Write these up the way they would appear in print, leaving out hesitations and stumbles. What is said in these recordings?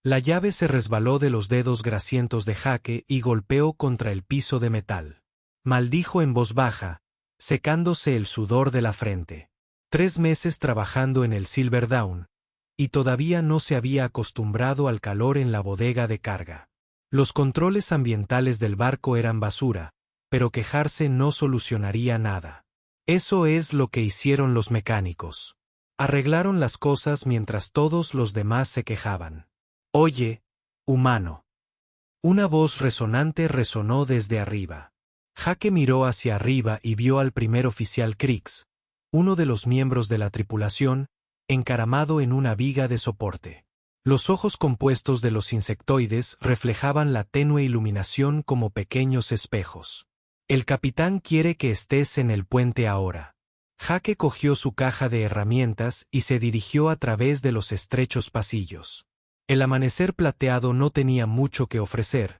La llave se resbaló de los dedos grasientos de Jake y golpeó contra el piso de metal. Maldijo en voz baja, secándose el sudor de la frente. 3 meses trabajando en el Silver Dawn, y todavía no se había acostumbrado al calor en la bodega de carga. Los controles ambientales del barco eran basura, pero quejarse no solucionaría nada. Eso es lo que hicieron los mecánicos. Arreglaron las cosas mientras todos los demás se quejaban. Oye, humano. Una voz resonante resonó desde arriba. Jake miró hacia arriba y vio al primer oficial Kriegs, uno de los miembros de la tripulación, encaramado en una viga de soporte. Los ojos compuestos de los insectoides reflejaban la tenue iluminación como pequeños espejos. El capitán quiere que estés en el puente ahora. Jake cogió su caja de herramientas y se dirigió a través de los estrechos pasillos. El amanecer plateado no tenía mucho que ofrecer.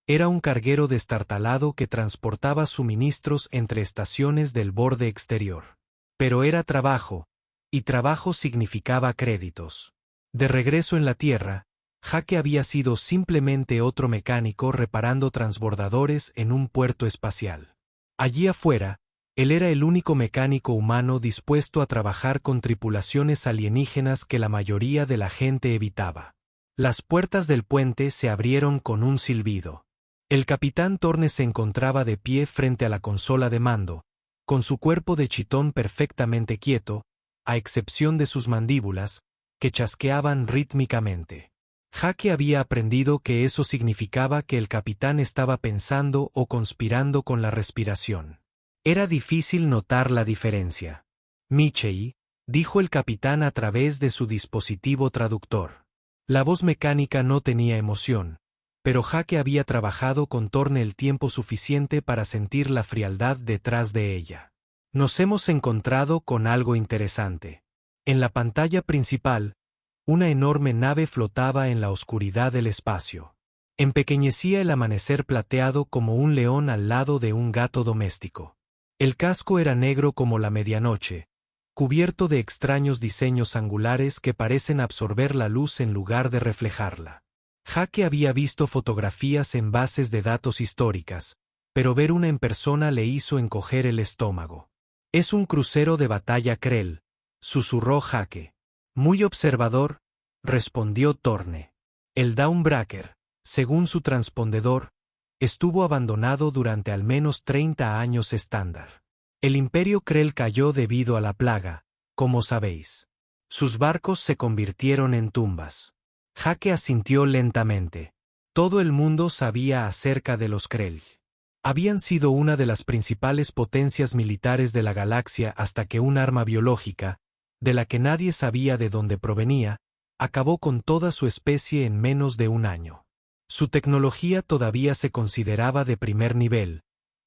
Era un carguero destartalado que transportaba suministros entre estaciones del borde exterior. Pero era trabajo, y trabajo significaba créditos. De regreso en la Tierra, Jake había sido simplemente otro mecánico reparando transbordadores en un puerto espacial. Allí afuera, él era el único mecánico humano dispuesto a trabajar con tripulaciones alienígenas que la mayoría de la gente evitaba. Las puertas del puente se abrieron con un silbido. El capitán Thorne se encontraba de pie frente a la consola de mando, con su cuerpo de chitón perfectamente quieto, a excepción de sus mandíbulas, que chasqueaban rítmicamente. Jake había aprendido que eso significaba que el capitán estaba pensando o conspirando con la respiración. Era difícil notar la diferencia. Michei, dijo el capitán a través de su dispositivo traductor. La voz mecánica no tenía emoción, pero Jake había trabajado con Thorne el tiempo suficiente para sentir la frialdad detrás de ella. Nos hemos encontrado con algo interesante. En la pantalla principal, una enorme nave flotaba en la oscuridad del espacio. Empequeñecía el amanecer plateado como un león al lado de un gato doméstico. El casco era negro como la medianoche, cubierto de extraños diseños angulares que parecen absorber la luz en lugar de reflejarla. Jake había visto fotografías en bases de datos históricas, pero ver una en persona le hizo encoger el estómago. Es un crucero de batalla Krell, susurró Jake. Muy observador, respondió Thorne. El Dawnbreaker, según su transpondedor, estuvo abandonado durante al menos 30 años estándar. El Imperio Krell cayó debido a la plaga, como sabéis. Sus barcos se convirtieron en tumbas. Jake asintió lentamente. Todo el mundo sabía acerca de los Krell. Habían sido una de las principales potencias militares de la galaxia hasta que un arma biológica, de la que nadie sabía de dónde provenía, acabó con toda su especie en menos de un año. Su tecnología todavía se consideraba de primer nivel,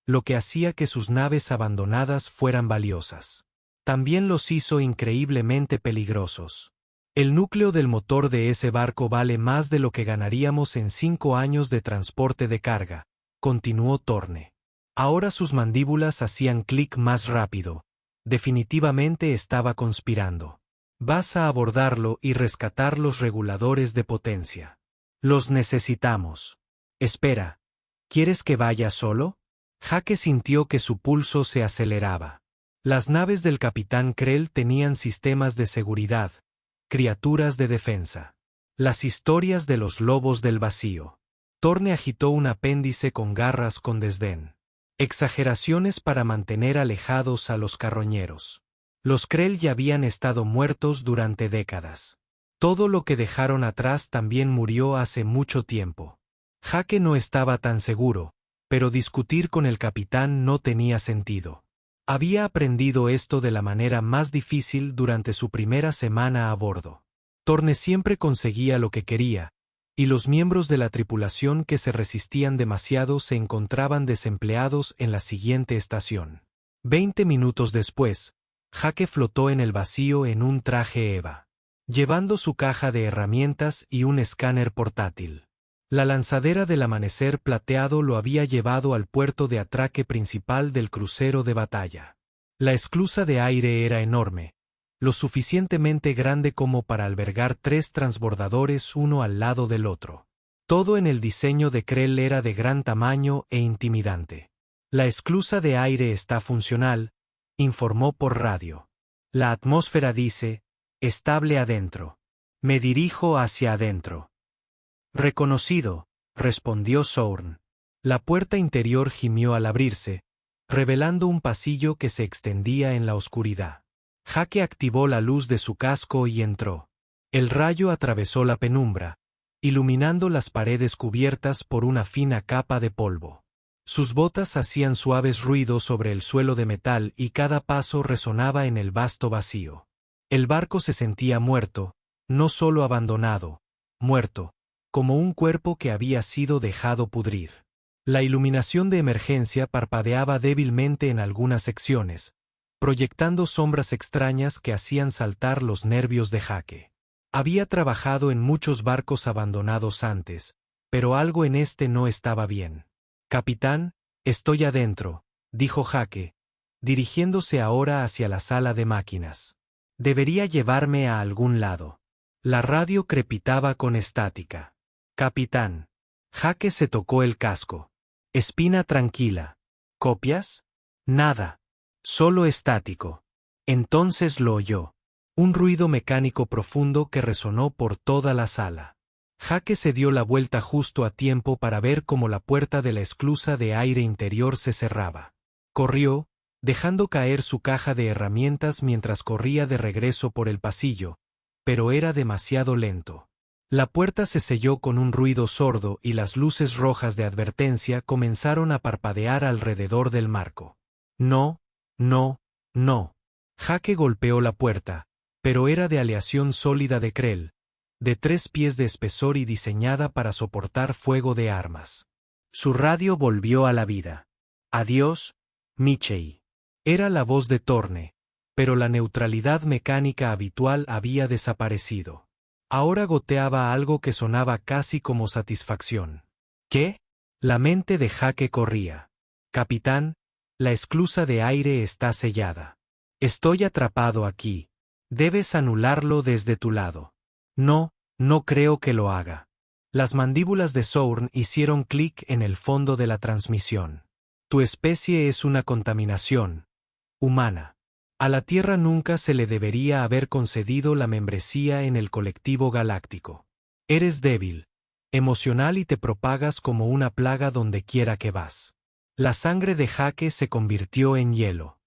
lo que hacía que sus naves abandonadas fueran valiosas. También los hizo increíblemente peligrosos. El núcleo del motor de ese barco vale más de lo que ganaríamos en 5 años de transporte de carga, continuó Thorne. Ahora sus mandíbulas hacían clic más rápido. Definitivamente estaba conspirando. Vas a abordarlo y rescatar los reguladores de potencia. Los necesitamos. Espera, ¿quieres que vaya solo? Jake sintió que su pulso se aceleraba. Las naves del capitán Krell tenían sistemas de seguridad, criaturas de defensa. Las historias de los lobos del vacío. Thorne agitó un apéndice con garras con desdén. Exageraciones para mantener alejados a los carroñeros. Los Krell ya habían estado muertos durante décadas. Todo lo que dejaron atrás también murió hace mucho tiempo. Jake no estaba tan seguro, pero discutir con el capitán no tenía sentido. Había aprendido esto de la manera más difícil durante su primera semana a bordo. Thorne siempre conseguía lo que quería, y los miembros de la tripulación que se resistían demasiado se encontraban desempleados en la siguiente estación. 20 minutos después, Jake flotó en el vacío en un traje EVA, llevando su caja de herramientas y un escáner portátil. La lanzadera del amanecer plateado lo había llevado al puerto de atraque principal del crucero de batalla. La esclusa de aire era enorme, lo suficientemente grande como para albergar 3 transbordadores uno al lado del otro. Todo en el diseño de Krell era de gran tamaño e intimidante. La esclusa de aire está funcional, informó por radio. La atmósfera dice, estable adentro. Me dirijo hacia adentro. Reconocido, respondió Sourn. La puerta interior gimió al abrirse, revelando un pasillo que se extendía en la oscuridad. Jake activó la luz de su casco y entró. El rayo atravesó la penumbra, iluminando las paredes cubiertas por una fina capa de polvo. Sus botas hacían suaves ruidos sobre el suelo de metal y cada paso resonaba en el vasto vacío. El barco se sentía muerto, no solo abandonado, muerto, como un cuerpo que había sido dejado pudrir. La iluminación de emergencia parpadeaba débilmente en algunas secciones, proyectando sombras extrañas que hacían saltar los nervios de Jake. Había trabajado en muchos barcos abandonados antes, pero algo en este no estaba bien. Capitán, estoy adentro, dijo Jake, dirigiéndose ahora hacia la sala de máquinas. Debería llevarme a algún lado. La radio crepitaba con estática. Capitán. Jake se tocó el casco. Espina tranquila. ¿Copias? Nada. Solo estático. Entonces lo oyó. Un ruido mecánico profundo que resonó por toda la sala. Jake se dio la vuelta justo a tiempo para ver cómo la puerta de la esclusa de aire interior se cerraba. Corrió, dejando caer su caja de herramientas mientras corría de regreso por el pasillo, pero era demasiado lento. La puerta se selló con un ruido sordo y las luces rojas de advertencia comenzaron a parpadear alrededor del marco. No, no, no. Jake golpeó la puerta, pero era de aleación sólida de Krell, de 3 pies de espesor y diseñada para soportar fuego de armas. Su radio volvió a la vida. Adiós, Michei. Era la voz de Torne, pero la neutralidad mecánica habitual había desaparecido. Ahora goteaba algo que sonaba casi como satisfacción. ¿Qué? La mente de Jake corría. Capitán, la esclusa de aire está sellada. Estoy atrapado aquí. Debes anularlo desde tu lado. No, no creo que lo haga. Las mandíbulas de Sourn hicieron clic en el fondo de la transmisión. Tu especie es una contaminación humana. A la Tierra nunca se le debería haber concedido la membresía en el colectivo galáctico. Eres débil, emocional y te propagas como una plaga donde quiera que vas. La sangre de Jake se convirtió en hielo.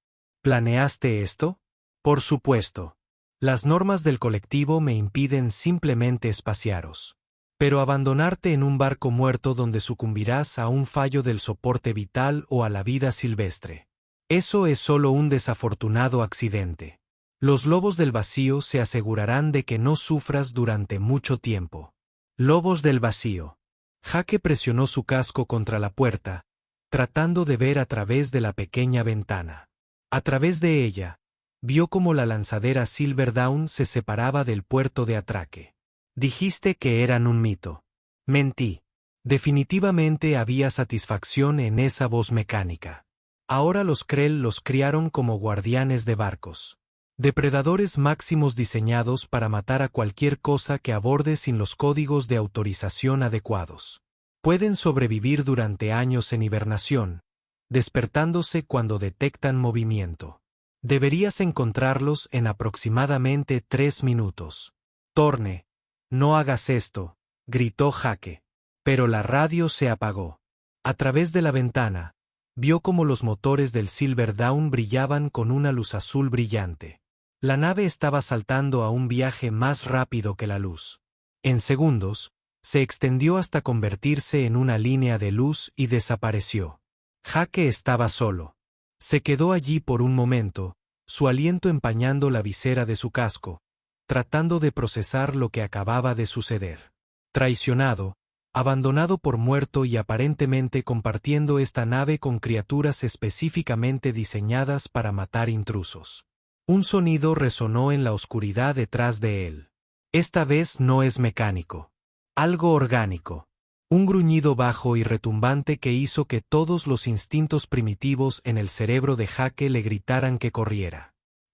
¿Planeaste esto? Por supuesto. Las normas del colectivo me impiden simplemente espaciaros. Pero abandonarte en un barco muerto donde sucumbirás a un fallo del soporte vital o a la vida silvestre. Eso es solo un desafortunado accidente. Los lobos del vacío se asegurarán de que no sufras durante mucho tiempo. Lobos del vacío. Jake presionó su casco contra la puerta, tratando de ver a través de la pequeña ventana. A través de ella, vio cómo la lanzadera Silverdawn se separaba del puerto de atraque. Dijiste que eran un mito. Mentí. Definitivamente había satisfacción en esa voz mecánica. Ahora los Krell los criaron como guardianes de barcos. Depredadores máximos diseñados para matar a cualquier cosa que aborde sin los códigos de autorización adecuados. Pueden sobrevivir durante años en hibernación, despertándose cuando detectan movimiento. Deberías encontrarlos en aproximadamente 3 minutos. Torne, no hagas esto, gritó Jake. Pero la radio se apagó. A través de la ventana, vio cómo los motores del Silverdawn brillaban con una luz azul brillante. La nave estaba saltando a un viaje más rápido que la luz. En segundos, se extendió hasta convertirse en una línea de luz y desapareció. Jake estaba solo. Se quedó allí por un momento, su aliento empañando la visera de su casco, tratando de procesar lo que acababa de suceder. Traicionado, abandonado por muerto y aparentemente compartiendo esta nave con criaturas específicamente diseñadas para matar intrusos. Un sonido resonó en la oscuridad detrás de él. Esta vez no es mecánico. Algo orgánico. Un gruñido bajo y retumbante que hizo que todos los instintos primitivos en el cerebro de Jake le gritaran que corriera.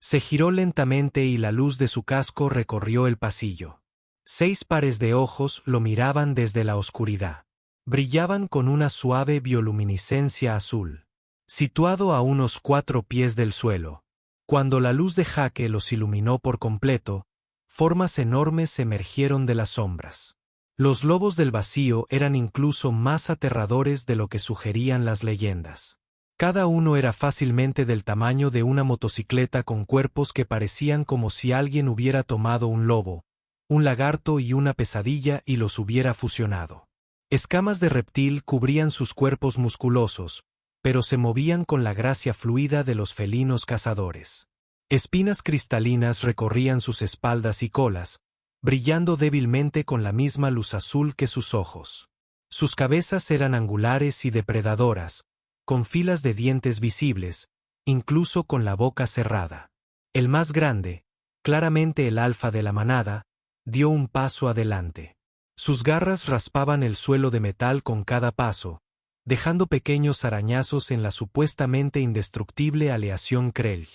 Se giró lentamente y la luz de su casco recorrió el pasillo. 6 pares de ojos lo miraban desde la oscuridad. Brillaban con una suave bioluminiscencia azul. Situado a unos 4 pies del suelo. Cuando la luz de Jake los iluminó por completo, formas enormes emergieron de las sombras. Los lobos del vacío eran incluso más aterradores de lo que sugerían las leyendas. Cada uno era fácilmente del tamaño de una motocicleta con cuerpos que parecían como si alguien hubiera tomado un lobo, un lagarto y una pesadilla y los hubiera fusionado. Escamas de reptil cubrían sus cuerpos musculosos, pero se movían con la gracia fluida de los felinos cazadores. Espinas cristalinas recorrían sus espaldas y colas, brillando débilmente con la misma luz azul que sus ojos. Sus cabezas eran angulares y depredadoras, con filas de dientes visibles, incluso con la boca cerrada. El más grande, claramente el alfa de la manada, dio un paso adelante. Sus garras raspaban el suelo de metal con cada paso, dejando pequeños arañazos en la supuestamente indestructible aleación Krell.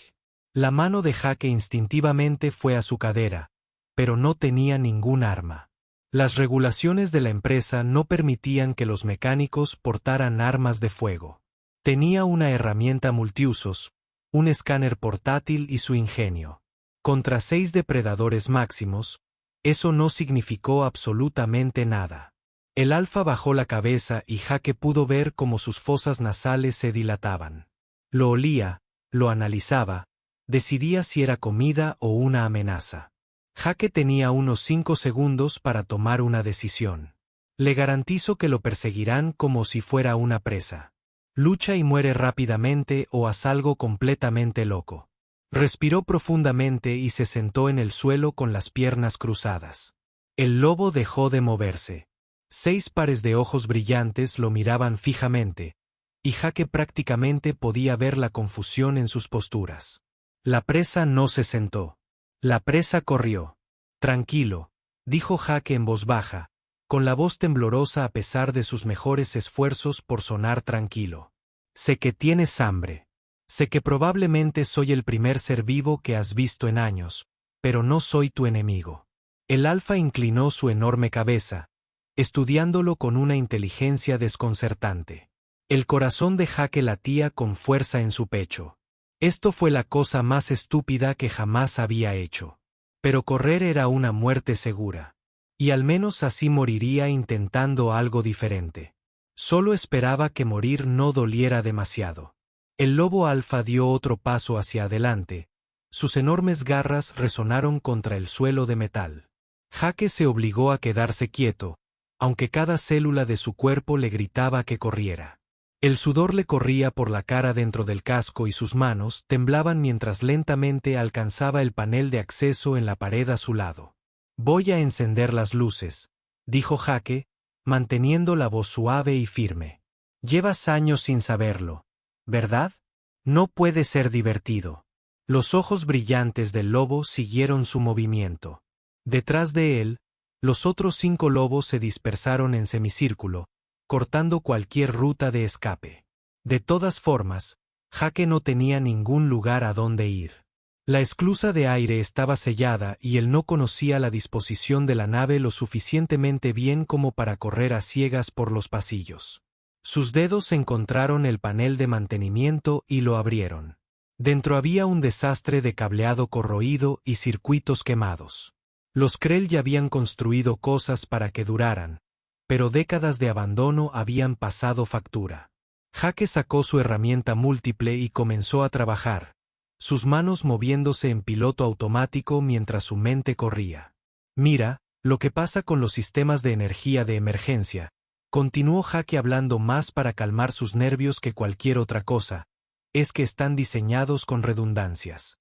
La mano de Jake instintivamente fue a su cadera, pero no tenía ningún arma. Las regulaciones de la empresa no permitían que los mecánicos portaran armas de fuego. Tenía una herramienta multiusos, un escáner portátil y su ingenio. Contra 6 depredadores máximos, eso no significó absolutamente nada. El alfa bajó la cabeza y Jake pudo ver cómo sus fosas nasales se dilataban. Lo olía, lo analizaba, decidía si era comida o una amenaza. Jake tenía unos 5 segundos para tomar una decisión. Le garantizo que lo perseguirán como si fuera una presa. Lucha y muere rápidamente o haz algo completamente loco. Respiró profundamente y se sentó en el suelo con las piernas cruzadas. El lobo dejó de moverse. 6 pares de ojos brillantes lo miraban fijamente, y Jake prácticamente podía ver la confusión en sus posturas. La presa no se sentó. La presa corrió. Tranquilo, dijo Jake en voz baja, con la voz temblorosa a pesar de sus mejores esfuerzos por sonar tranquilo. Sé que tienes hambre. Sé que probablemente soy el primer ser vivo que has visto en años, pero no soy tu enemigo. El alfa inclinó su enorme cabeza, estudiándolo con una inteligencia desconcertante. El corazón de Jake latía con fuerza en su pecho. Esto fue la cosa más estúpida que jamás había hecho. Pero correr era una muerte segura. Y al menos así moriría intentando algo diferente. Solo esperaba que morir no doliera demasiado. El lobo alfa dio otro paso hacia adelante. Sus enormes garras resonaron contra el suelo de metal. Jake se obligó a quedarse quieto, aunque cada célula de su cuerpo le gritaba que corriera. El sudor le corría por la cara dentro del casco y sus manos temblaban mientras lentamente alcanzaba el panel de acceso en la pared a su lado. Voy a encender las luces, dijo Jake, manteniendo la voz suave y firme. Llevas años sin saberlo, ¿verdad? No puede ser divertido. Los ojos brillantes del lobo siguieron su movimiento. Detrás de él, los otros 5 lobos se dispersaron en semicírculo, cortando cualquier ruta de escape. De todas formas, Jake no tenía ningún lugar a donde ir. La esclusa de aire estaba sellada y él no conocía la disposición de la nave lo suficientemente bien como para correr a ciegas por los pasillos. Sus dedos encontraron el panel de mantenimiento y lo abrieron. Dentro había un desastre de cableado corroído y circuitos quemados. Los Krell ya habían construido cosas para que duraran, pero décadas de abandono habían pasado factura. Jake sacó su herramienta múltiple y comenzó a trabajar, sus manos moviéndose en piloto automático mientras su mente corría. Mira, lo que pasa con los sistemas de energía de emergencia, continuó Jake hablando más para calmar sus nervios que cualquier otra cosa, es que están diseñados con redundancias.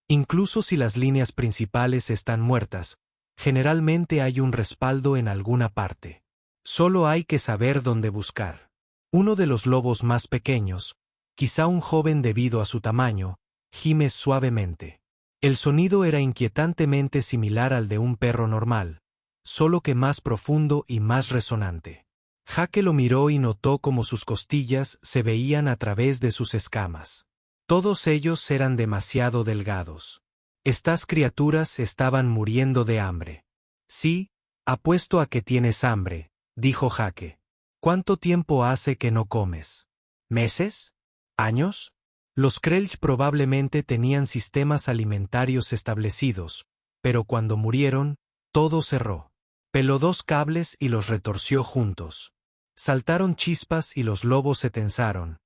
Incluso si las líneas principales están muertas, generalmente hay un respaldo en alguna parte. Solo hay que saber dónde buscar. Uno de los lobos más pequeños, quizá un joven debido a su tamaño, gime suavemente. El sonido era inquietantemente similar al de un perro normal, solo que más profundo y más resonante. Jake lo miró y notó cómo sus costillas se veían a través de sus escamas. Todos ellos eran demasiado delgados. Estas criaturas estaban muriendo de hambre. Sí, apuesto a que tienes hambre, dijo Jake. ¿Cuánto tiempo hace que no comes? ¿Meses? ¿Años? Los Krelch probablemente tenían sistemas alimentarios establecidos, pero cuando murieron, todo cerró. Peló 2 cables y los retorció juntos. Saltaron chispas y los lobos se tensaron,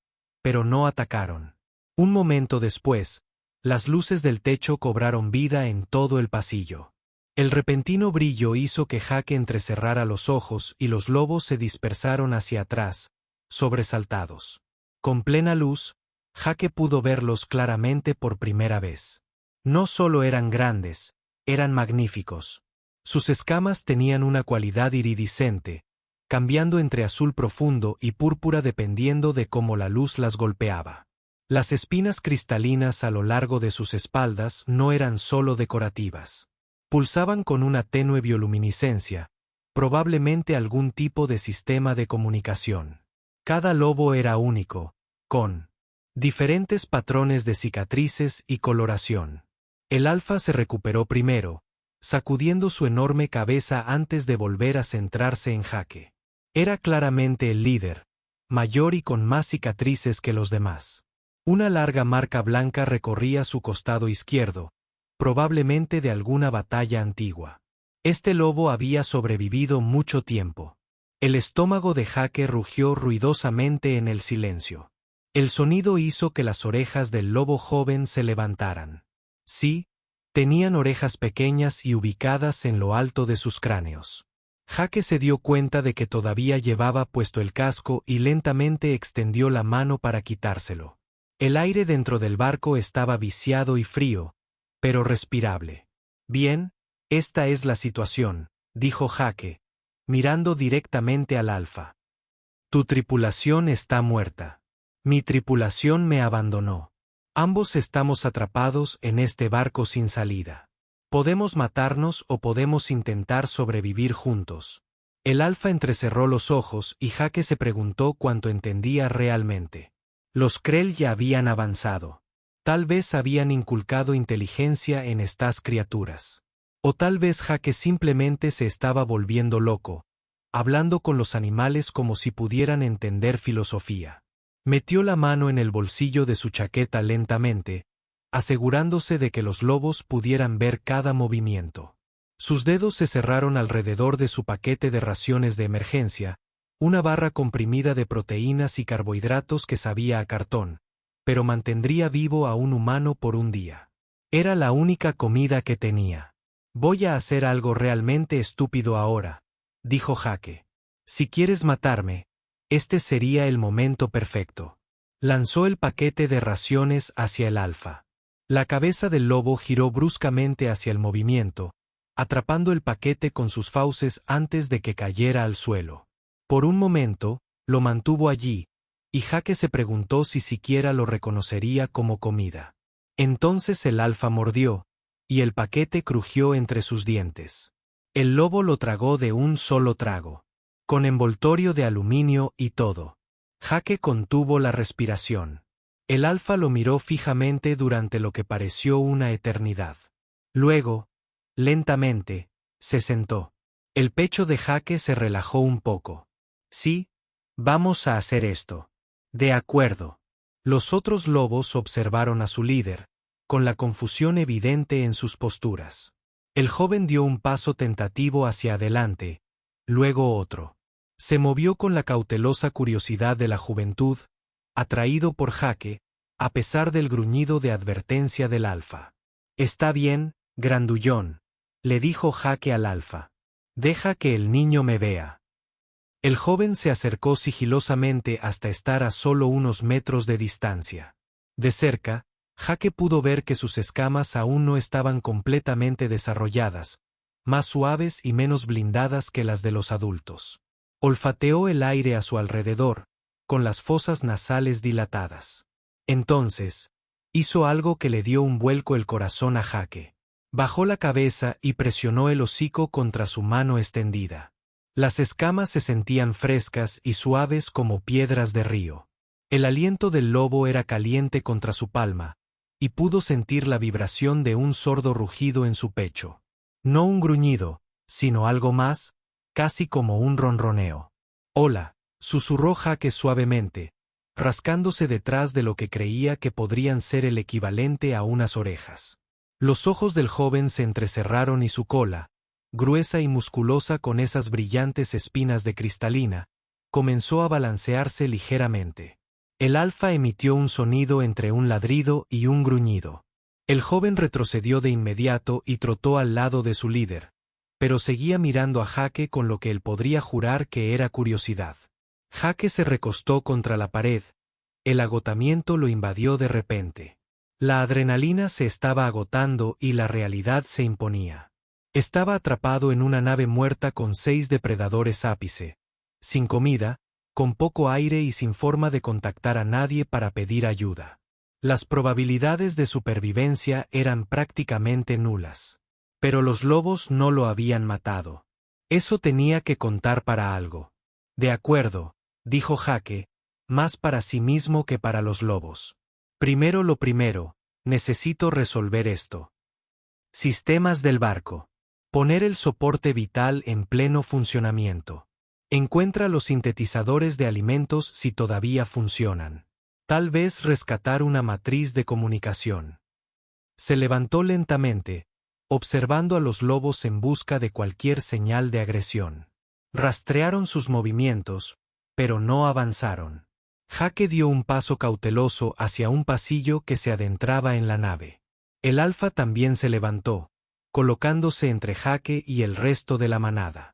pero no atacaron. Un momento después, las luces del techo cobraron vida en todo el pasillo. El repentino brillo hizo que Jake entrecerrara los ojos y los lobos se dispersaron hacia atrás, sobresaltados. Con plena luz, Jake pudo verlos claramente por primera vez. No solo eran grandes, eran magníficos. Sus escamas tenían una cualidad iridiscente, cambiando entre azul profundo y púrpura dependiendo de cómo la luz las golpeaba. Las espinas cristalinas a lo largo de sus espaldas no eran solo decorativas. Pulsaban con una tenue bioluminiscencia, probablemente algún tipo de sistema de comunicación. Cada lobo era único, con diferentes patrones de cicatrices y coloración. El alfa se recuperó primero, sacudiendo su enorme cabeza antes de volver a centrarse en Jake. Era claramente el líder, mayor y con más cicatrices que los demás. Una larga marca blanca recorría su costado izquierdo, probablemente de alguna batalla antigua. Este lobo había sobrevivido mucho tiempo. El estómago de Jake rugió ruidosamente en el silencio. El sonido hizo que las orejas del lobo joven se levantaran. Sí, tenían orejas pequeñas y ubicadas en lo alto de sus cráneos. Jake se dio cuenta de que todavía llevaba puesto el casco y lentamente extendió la mano para quitárselo. El aire dentro del barco estaba viciado y frío, pero respirable. Bien, esta es la situación, dijo Jake, mirando directamente al alfa. Tu tripulación está muerta. Mi tripulación me abandonó. Ambos estamos atrapados en este barco sin salida. Podemos matarnos o podemos intentar sobrevivir juntos. El alfa entrecerró los ojos y Jake se preguntó cuánto entendía realmente. Los Krell ya habían avanzado. Tal vez habían inculcado inteligencia en estas criaturas. O tal vez Jake simplemente se estaba volviendo loco, hablando con los animales como si pudieran entender filosofía. Metió la mano en el bolsillo de su chaqueta lentamente, asegurándose de que los lobos pudieran ver cada movimiento. Sus dedos se cerraron alrededor de su paquete de raciones de emergencia, una barra comprimida de proteínas y carbohidratos que sabía a cartón, pero mantendría vivo a un humano por un día. Era la única comida que tenía. Voy a hacer algo realmente estúpido ahora, dijo Jake. Si quieres matarme, este sería el momento perfecto. Lanzó el paquete de raciones hacia el alfa. La cabeza del lobo giró bruscamente hacia el movimiento, atrapando el paquete con sus fauces antes de que cayera al suelo. Por un momento, lo mantuvo allí, y Jake se preguntó si siquiera lo reconocería como comida. Entonces el alfa mordió, y el paquete crujió entre sus dientes. El lobo lo tragó de un solo trago, con envoltorio de aluminio y todo. Jake contuvo la respiración. El alfa lo miró fijamente durante lo que pareció una eternidad. Luego, lentamente, se sentó. El pecho de Jake se relajó un poco. Sí, vamos a hacer esto. De acuerdo. Los otros lobos observaron a su líder, con la confusión evidente en sus posturas. El joven dio un paso tentativo hacia adelante, luego otro. Se movió con la cautelosa curiosidad de la juventud, atraído por Jake, a pesar del gruñido de advertencia del alfa. Está bien, grandullón, le dijo Jake al alfa. Deja que el niño me vea. El joven se acercó sigilosamente hasta estar a solo unos metros de distancia. De cerca, Jake pudo ver que sus escamas aún no estaban completamente desarrolladas, más suaves y menos blindadas que las de los adultos. Olfateó el aire a su alrededor, con las fosas nasales dilatadas. Entonces, hizo algo que le dio un vuelco el corazón a Jake. Bajó la cabeza y presionó el hocico contra su mano extendida. Las escamas se sentían frescas y suaves como piedras de río. El aliento del lobo era caliente contra su palma, y pudo sentir la vibración de un sordo rugido en su pecho. No un gruñido, sino algo más, casi como un ronroneo. «Hola», susurró Jake suavemente, rascándose detrás de lo que creía que podrían ser el equivalente a unas orejas. Los ojos del joven se entrecerraron y su cola, gruesa y musculosa con esas brillantes espinas de cristalina, comenzó a balancearse ligeramente. El alfa emitió un sonido entre un ladrido y un gruñido. El joven retrocedió de inmediato y trotó al lado de su líder, pero seguía mirando a Jake con lo que él podría jurar que era curiosidad. Jake se recostó contra la pared. El agotamiento lo invadió de repente. La adrenalina se estaba agotando y la realidad se imponía. Estaba atrapado en una nave muerta con 6 depredadores ápice, sin comida, con poco aire y sin forma de contactar a nadie para pedir ayuda. Las probabilidades de supervivencia eran prácticamente nulas. Pero los lobos no lo habían matado. Eso tenía que contar para algo. De acuerdo, dijo Jake, más para sí mismo que para los lobos. Primero lo primero, necesito resolver esto. Sistemas del barco. Poner el soporte vital en pleno funcionamiento. Encuentra los sintetizadores de alimentos si todavía funcionan. Tal vez rescatar una matriz de comunicación. Se levantó lentamente, observando a los lobos en busca de cualquier señal de agresión. Rastrearon sus movimientos, pero no avanzaron. Jake dio un paso cauteloso hacia un pasillo que se adentraba en la nave. El alfa también se levantó, colocándose entre Jake y el resto de la manada.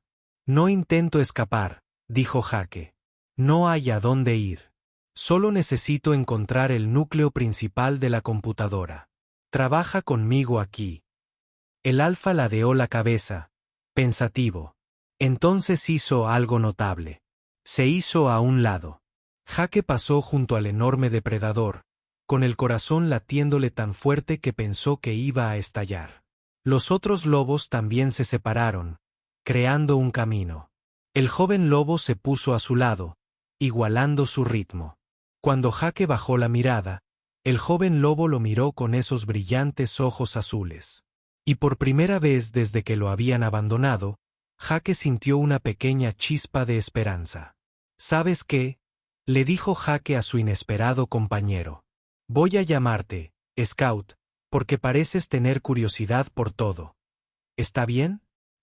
No intento escapar, dijo Jake. No hay a dónde ir. Solo necesito encontrar el núcleo principal de la computadora. Trabaja conmigo aquí. El alfa ladeó la cabeza, pensativo. Entonces hizo algo notable. Se hizo a un lado. Jake pasó junto al enorme depredador, con el corazón latiéndole tan fuerte que pensó que iba a estallar. Los otros lobos también se separaron, creando un camino. El joven lobo se puso a su lado, igualando su ritmo. Cuando Jake bajó la mirada, el joven lobo lo miró con esos brillantes ojos azules. Y por primera vez desde que lo habían abandonado, Jake sintió una pequeña chispa de esperanza. ¿Sabes qué?, le dijo Jake a su inesperado compañero. Voy a llamarte, Scout, porque pareces tener curiosidad por todo. ¿Está bien?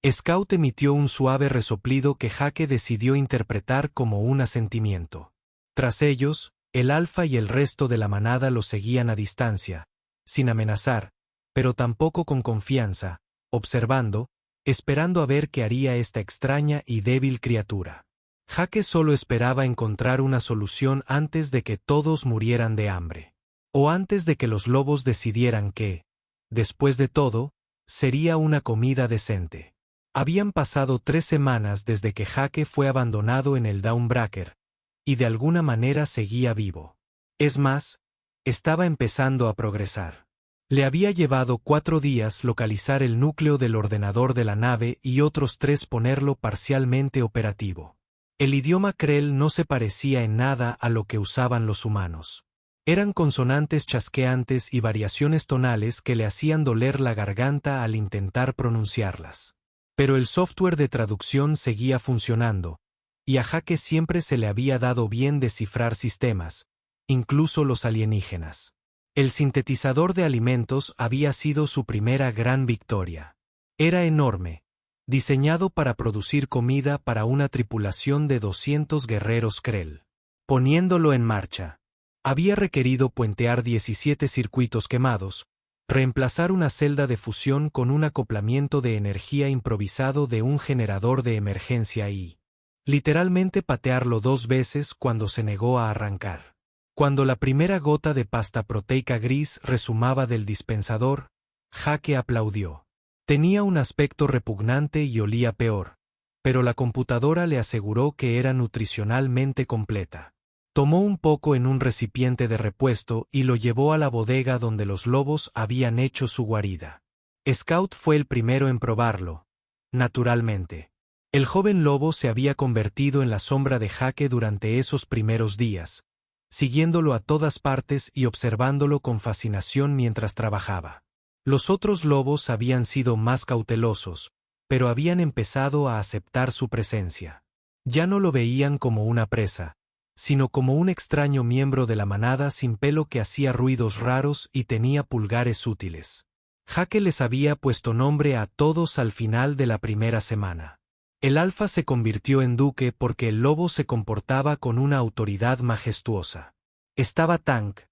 Scout emitió un suave resoplido que Jake decidió interpretar como un asentimiento. Tras ellos, el alfa y el resto de la manada lo seguían a distancia, sin amenazar, pero tampoco con confianza, observando, esperando a ver qué haría esta extraña y débil criatura. Jake solo esperaba encontrar una solución antes de que todos murieran de hambre. O antes de que los lobos decidieran que, después de todo, sería una comida decente. Habían pasado 3 semanas desde que Jake fue abandonado en el Dawnbreaker, y de alguna manera seguía vivo. Es más, estaba empezando a progresar. Le había llevado 4 días localizar el núcleo del ordenador de la nave y otros 3 ponerlo parcialmente operativo. El idioma Krell no se parecía en nada a lo que usaban los humanos. Eran consonantes chasqueantes y variaciones tonales que le hacían doler la garganta al intentar pronunciarlas. Pero el software de traducción seguía funcionando, y a Jake siempre se le había dado bien descifrar sistemas, incluso los alienígenas. El sintetizador de alimentos había sido su primera gran victoria. Era enorme, diseñado para producir comida para una tripulación de 200 guerreros Krell. Poniéndolo en marcha, había requerido puentear 17 circuitos quemados, reemplazar una celda de fusión con un acoplamiento de energía improvisado de un generador de emergencia y, literalmente, patearlo 2 veces cuando se negó a arrancar. Cuando la primera gota de pasta proteica gris resumaba del dispensador, Jake aplaudió. Tenía un aspecto repugnante y olía peor, pero la computadora le aseguró que era nutricionalmente completa. Tomó un poco en un recipiente de repuesto y lo llevó a la bodega donde los lobos habían hecho su guarida. Scout fue el primero en probarlo, naturalmente. El joven lobo se había convertido en la sombra de Jake durante esos primeros días, siguiéndolo a todas partes y observándolo con fascinación mientras trabajaba. Los otros lobos habían sido más cautelosos, pero habían empezado a aceptar su presencia. Ya no lo veían como una presa, sino como un extraño miembro de la manada sin pelo que hacía ruidos raros y tenía pulgares útiles. Jake les había puesto nombre a todos al final de la primera semana. El alfa se convirtió en duque porque el lobo se comportaba con una autoridad majestuosa. Estaba Tank,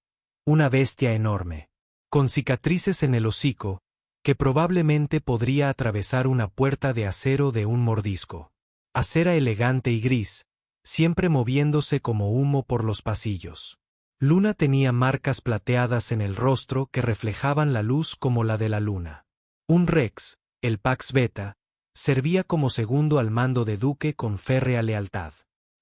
una bestia enorme, con cicatrices en el hocico, que probablemente podría atravesar una puerta de acero de un mordisco. Acera elegante y gris, siempre moviéndose como humo por los pasillos. Luna tenía marcas plateadas en el rostro que reflejaban la luz como la de la luna. Un Rex, el Pax Beta, servía como segundo al mando de Duque con férrea lealtad.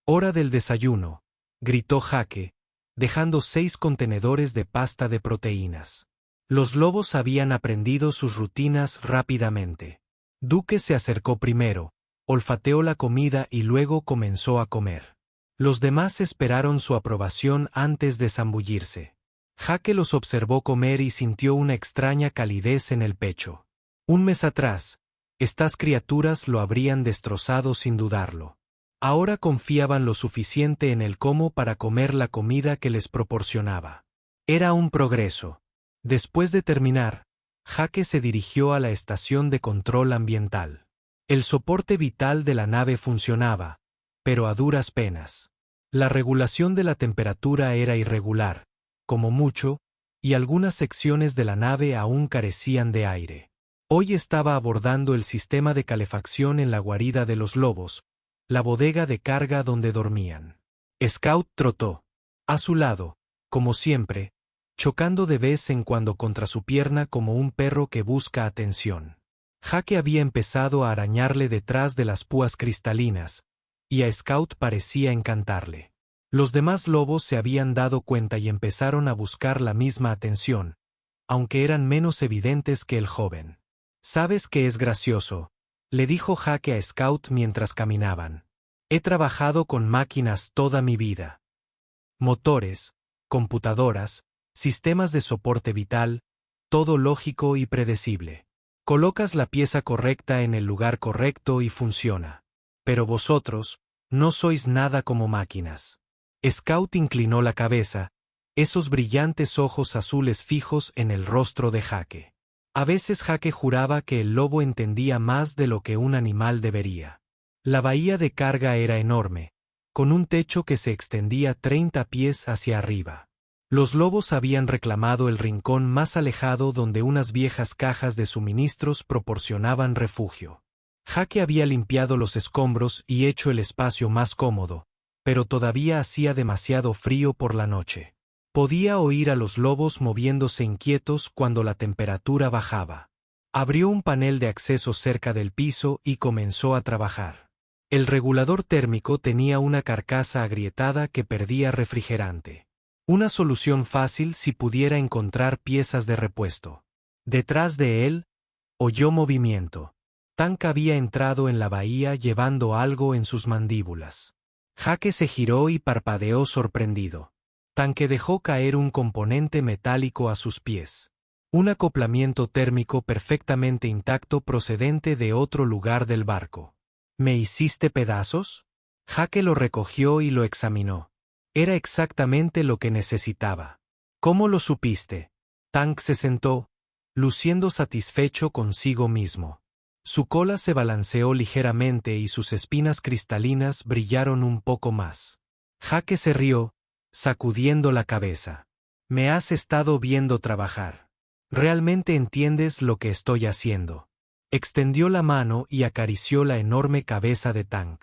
«Hora del desayuno», gritó Jake, dejando 6 contenedores de pasta de proteínas. Los lobos habían aprendido sus rutinas rápidamente. Duque se acercó primero, olfateó la comida y luego comenzó a comer. Los demás esperaron su aprobación antes de zambullirse. Jake los observó comer y sintió una extraña calidez en el pecho. Un mes atrás, estas criaturas lo habrían destrozado sin dudarlo. Ahora confiaban lo suficiente en él como para comer la comida que les proporcionaba. Era un progreso. Después de terminar, Jake se dirigió a la estación de control ambiental. El soporte vital de la nave funcionaba, pero a duras penas. La regulación de la temperatura era irregular, como mucho, y algunas secciones de la nave aún carecían de aire. Hoy estaba abordando el sistema de calefacción en la guarida de los lobos, la bodega de carga donde dormían. Scout trotó a su lado, como siempre, chocando de vez en cuando contra su pierna como un perro que busca atención. Jake había empezado a arañarle detrás de las púas cristalinas, y a Scout parecía encantarle. Los demás lobos se habían dado cuenta y empezaron a buscar la misma atención, aunque eran menos evidentes que el joven. «¿Sabes qué es gracioso?», le dijo Jake a Scout mientras caminaban. «He trabajado con máquinas toda mi vida. Motores, computadoras, sistemas de soporte vital, todo lógico y predecible. Colocas la pieza correcta en el lugar correcto y funciona. Pero vosotros, no sois nada como máquinas». Scout inclinó la cabeza, esos brillantes ojos azules fijos en el rostro de Jake. A veces Jake juraba que el lobo entendía más de lo que un animal debería. La bahía de carga era enorme, con un techo que se extendía 30 pies hacia arriba. Los lobos habían reclamado el rincón más alejado donde unas viejas cajas de suministros proporcionaban refugio. Jake había limpiado los escombros y hecho el espacio más cómodo, pero todavía hacía demasiado frío por la noche. Podía oír a los lobos moviéndose inquietos cuando la temperatura bajaba. Abrió un panel de acceso cerca del piso y comenzó a trabajar. El regulador térmico tenía una carcasa agrietada que perdía refrigerante. Una solución fácil si pudiera encontrar piezas de repuesto. Detrás de él, oyó movimiento. Tank había entrado en la bahía llevando algo en sus mandíbulas. Jake se giró y parpadeó sorprendido. Tanque dejó caer un componente metálico a sus pies. Un acoplamiento térmico perfectamente intacto procedente de otro lugar del barco. ¿Me hiciste pedazos? Jake lo recogió y lo examinó. Era exactamente lo que necesitaba. ¿Cómo lo supiste? Tank se sentó, luciendo satisfecho consigo mismo. Su cola se balanceó ligeramente y sus espinas cristalinas brillaron un poco más. Jake se rió, sacudiendo la cabeza. «Me has estado viendo trabajar. ¿Realmente entiendes lo que estoy haciendo?» Extendió la mano y acarició la enorme cabeza de Tank.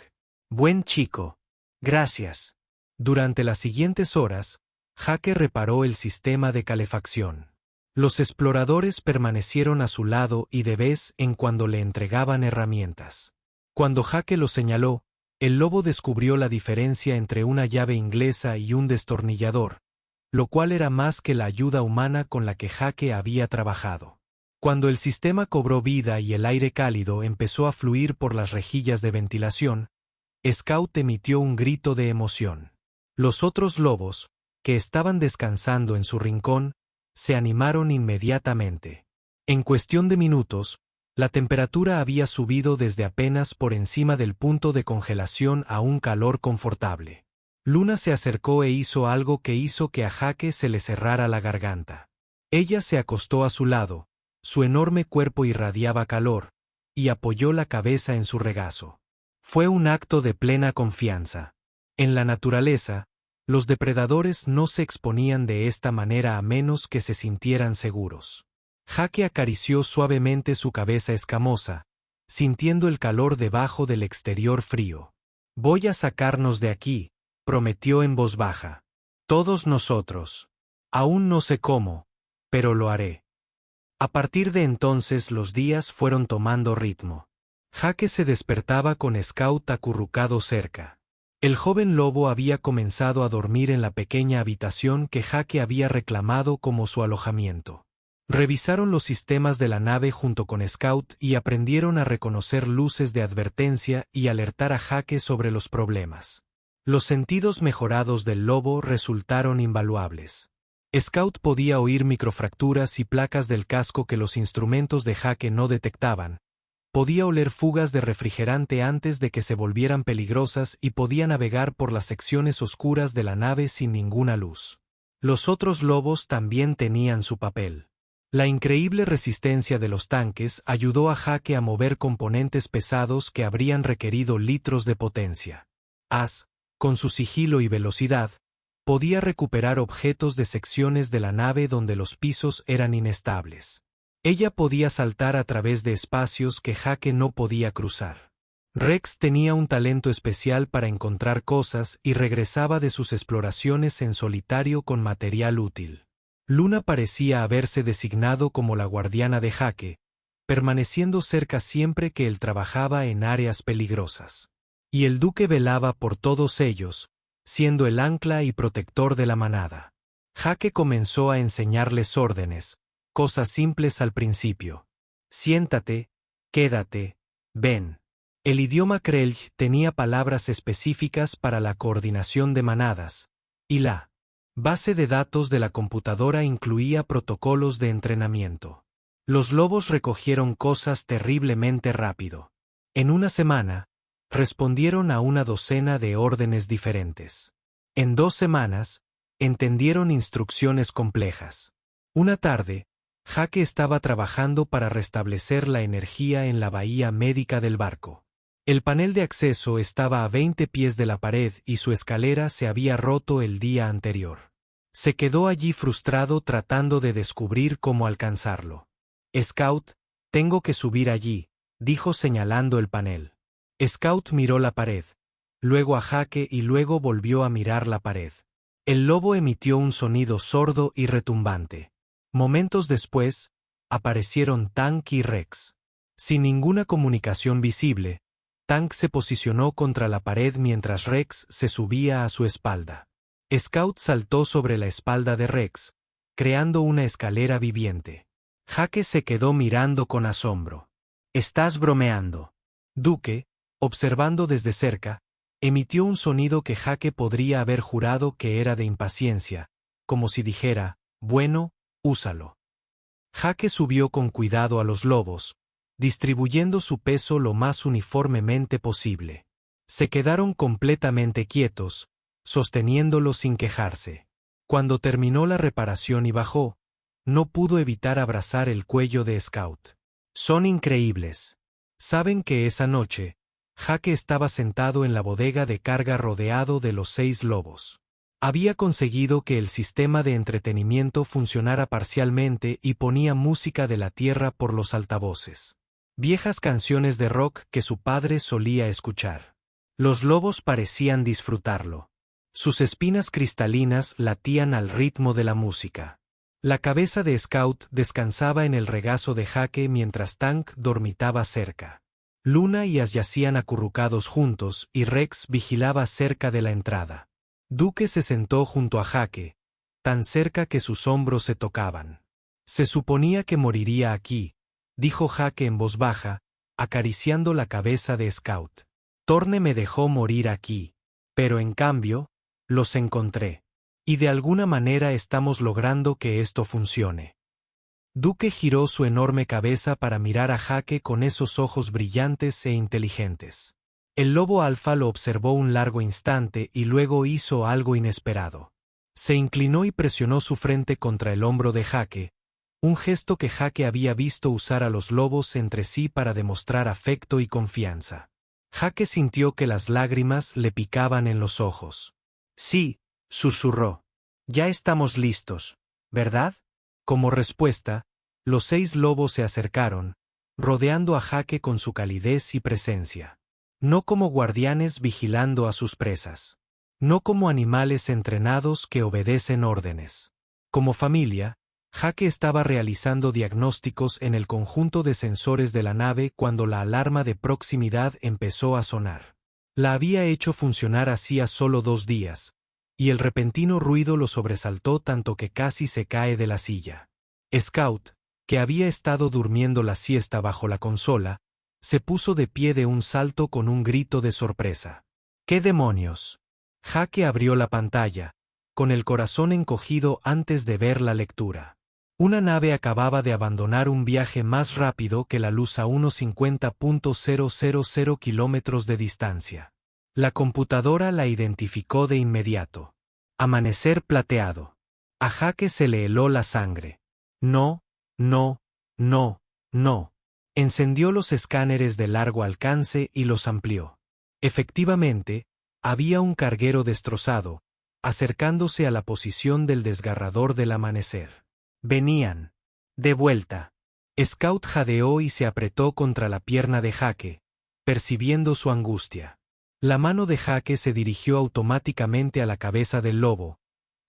«Buen chico. Gracias». Durante las siguientes horas, Jake reparó el sistema de calefacción. Los exploradores permanecieron a su lado y de vez en cuando le entregaban herramientas. Cuando Jake lo señaló, el lobo descubrió la diferencia entre una llave inglesa y un destornillador, lo cual era más que la ayuda humana con la que Jake había trabajado. Cuando el sistema cobró vida y el aire cálido empezó a fluir por las rejillas de ventilación, Scout emitió un grito de emoción. Los otros lobos, que estaban descansando en su rincón, se animaron inmediatamente. En cuestión de minutos, la temperatura había subido desde apenas por encima del punto de congelación a un calor confortable. Luna se acercó e hizo algo que hizo que a Jake se le cerrara la garganta. Ella se acostó a su lado, su enorme cuerpo irradiaba calor, y apoyó la cabeza en su regazo. Fue un acto de plena confianza. En la naturaleza, los depredadores no se exponían de esta manera a menos que se sintieran seguros. Jake acarició suavemente su cabeza escamosa, sintiendo el calor debajo del exterior frío. «Voy a sacarnos de aquí», prometió en voz baja. «Todos nosotros. Aún no sé cómo, pero lo haré». A partir de entonces los días fueron tomando ritmo. Jake se despertaba con Scout acurrucado cerca. El joven lobo había comenzado a dormir en la pequeña habitación que Jake había reclamado como su alojamiento. Revisaron los sistemas de la nave junto con Scout y aprendieron a reconocer luces de advertencia y alertar a Jake sobre los problemas. Los sentidos mejorados del lobo resultaron invaluables. Scout podía oír microfracturas y placas del casco que los instrumentos de Jake no detectaban. Podía oler fugas de refrigerante antes de que se volvieran peligrosas y podía navegar por las secciones oscuras de la nave sin ninguna luz. Los otros lobos también tenían su papel. La increíble resistencia de los tanques ayudó a Jake a mover componentes pesados que habrían requerido litros de potencia. As, con su sigilo y velocidad, podía recuperar objetos de secciones de la nave donde los pisos eran inestables. Ella podía saltar a través de espacios que Jake no podía cruzar. Rex tenía un talento especial para encontrar cosas y regresaba de sus exploraciones en solitario con material útil. Luna parecía haberse designado como la guardiana de Jake, permaneciendo cerca siempre que él trabajaba en áreas peligrosas. Y el duque velaba por todos ellos, siendo el ancla y protector de la manada. Jake comenzó a enseñarles órdenes, cosas simples al principio. Siéntate, quédate, ven. El idioma Krelj tenía palabras específicas para la coordinación de manadas, y la base de datos de la computadora incluía protocolos de entrenamiento. Los lobos recogieron cosas terriblemente rápido. En una semana, respondieron a una docena de órdenes diferentes. En 2 semanas, entendieron instrucciones complejas. Una tarde, Jake estaba trabajando para restablecer la energía en la bahía médica del barco. El panel de acceso estaba a 20 pies de la pared y su escalera se había roto el día anterior. Se quedó allí frustrado tratando de descubrir cómo alcanzarlo. «Scout, tengo que subir allí», dijo señalando el panel. Scout miró la pared, luego a Jake y luego volvió a mirar la pared. El lobo emitió un sonido sordo y retumbante. Momentos después, aparecieron Tank y Rex. Sin ninguna comunicación visible, Tank se posicionó contra la pared mientras Rex se subía a su espalda. Scout saltó sobre la espalda de Rex, creando una escalera viviente. Jake se quedó mirando con asombro. «Estás bromeando». Duque, observando desde cerca, emitió un sonido que Jake podría haber jurado que era de impaciencia, como si dijera, «Bueno, úsalo». Jake subió con cuidado a los lobos, distribuyendo su peso lo más uniformemente posible. Se quedaron completamente quietos, sosteniéndolo sin quejarse. Cuando terminó la reparación y bajó, no pudo evitar abrazar el cuello de Scout. «Son increíbles». Saben que esa noche, Jake estaba sentado en la bodega de carga rodeado de los 6 lobos. Había conseguido que el sistema de entretenimiento funcionara parcialmente y ponía música de la tierra por los altavoces. Viejas canciones de rock que su padre solía escuchar. Los lobos parecían disfrutarlo. Sus espinas cristalinas latían al ritmo de la música. La cabeza de Scout descansaba en el regazo de Jake mientras Tank dormitaba cerca. Luna y As yacían acurrucados juntos y Rex vigilaba cerca de la entrada. Duque se sentó junto a Jake, tan cerca que sus hombros se tocaban. «Se suponía que moriría aquí», dijo Jake en voz baja, acariciando la cabeza de Scout. «Torne me dejó morir aquí, pero en cambio, los encontré. Y de alguna manera estamos logrando que esto funcione. Duque giró su enorme cabeza para mirar a Jake con esos ojos brillantes e inteligentes. El lobo alfa lo observó un largo instante y luego hizo algo inesperado. Se inclinó y presionó su frente contra el hombro de Jake, un gesto que Jake había visto usar a los lobos entre sí para demostrar afecto y confianza. Jake sintió que las lágrimas le picaban en los ojos. Sí, susurró. Ya estamos listos, ¿verdad? Como respuesta, los 6 lobos se acercaron, rodeando a Jake con su calidez y presencia. No como guardianes vigilando a sus presas. No como animales entrenados que obedecen órdenes. Como familia, Jake estaba realizando diagnósticos en el conjunto de sensores de la nave cuando la alarma de proximidad empezó a sonar. La había hecho funcionar hacía solo 2 días, y el repentino ruido lo sobresaltó tanto que casi se cae de la silla. Scout, que había estado durmiendo la siesta bajo la consola, se puso de pie de un salto con un grito de sorpresa. ¿Qué demonios? Jake abrió la pantalla, con el corazón encogido antes de ver la lectura. Una nave acababa de abandonar un viaje más rápido que la luz a unos 50.000 kilómetros de distancia. La computadora la identificó de inmediato. Amanecer plateado. A Jake se le heló la sangre. No, no, no, no. Encendió los escáneres de largo alcance y los amplió. Efectivamente, había un carguero destrozado, acercándose a la posición del desgarrador del amanecer. Venían. De vuelta. Scout jadeó y se apretó contra la pierna de Jake, percibiendo su angustia. La mano de Jake se dirigió automáticamente a la cabeza del lobo,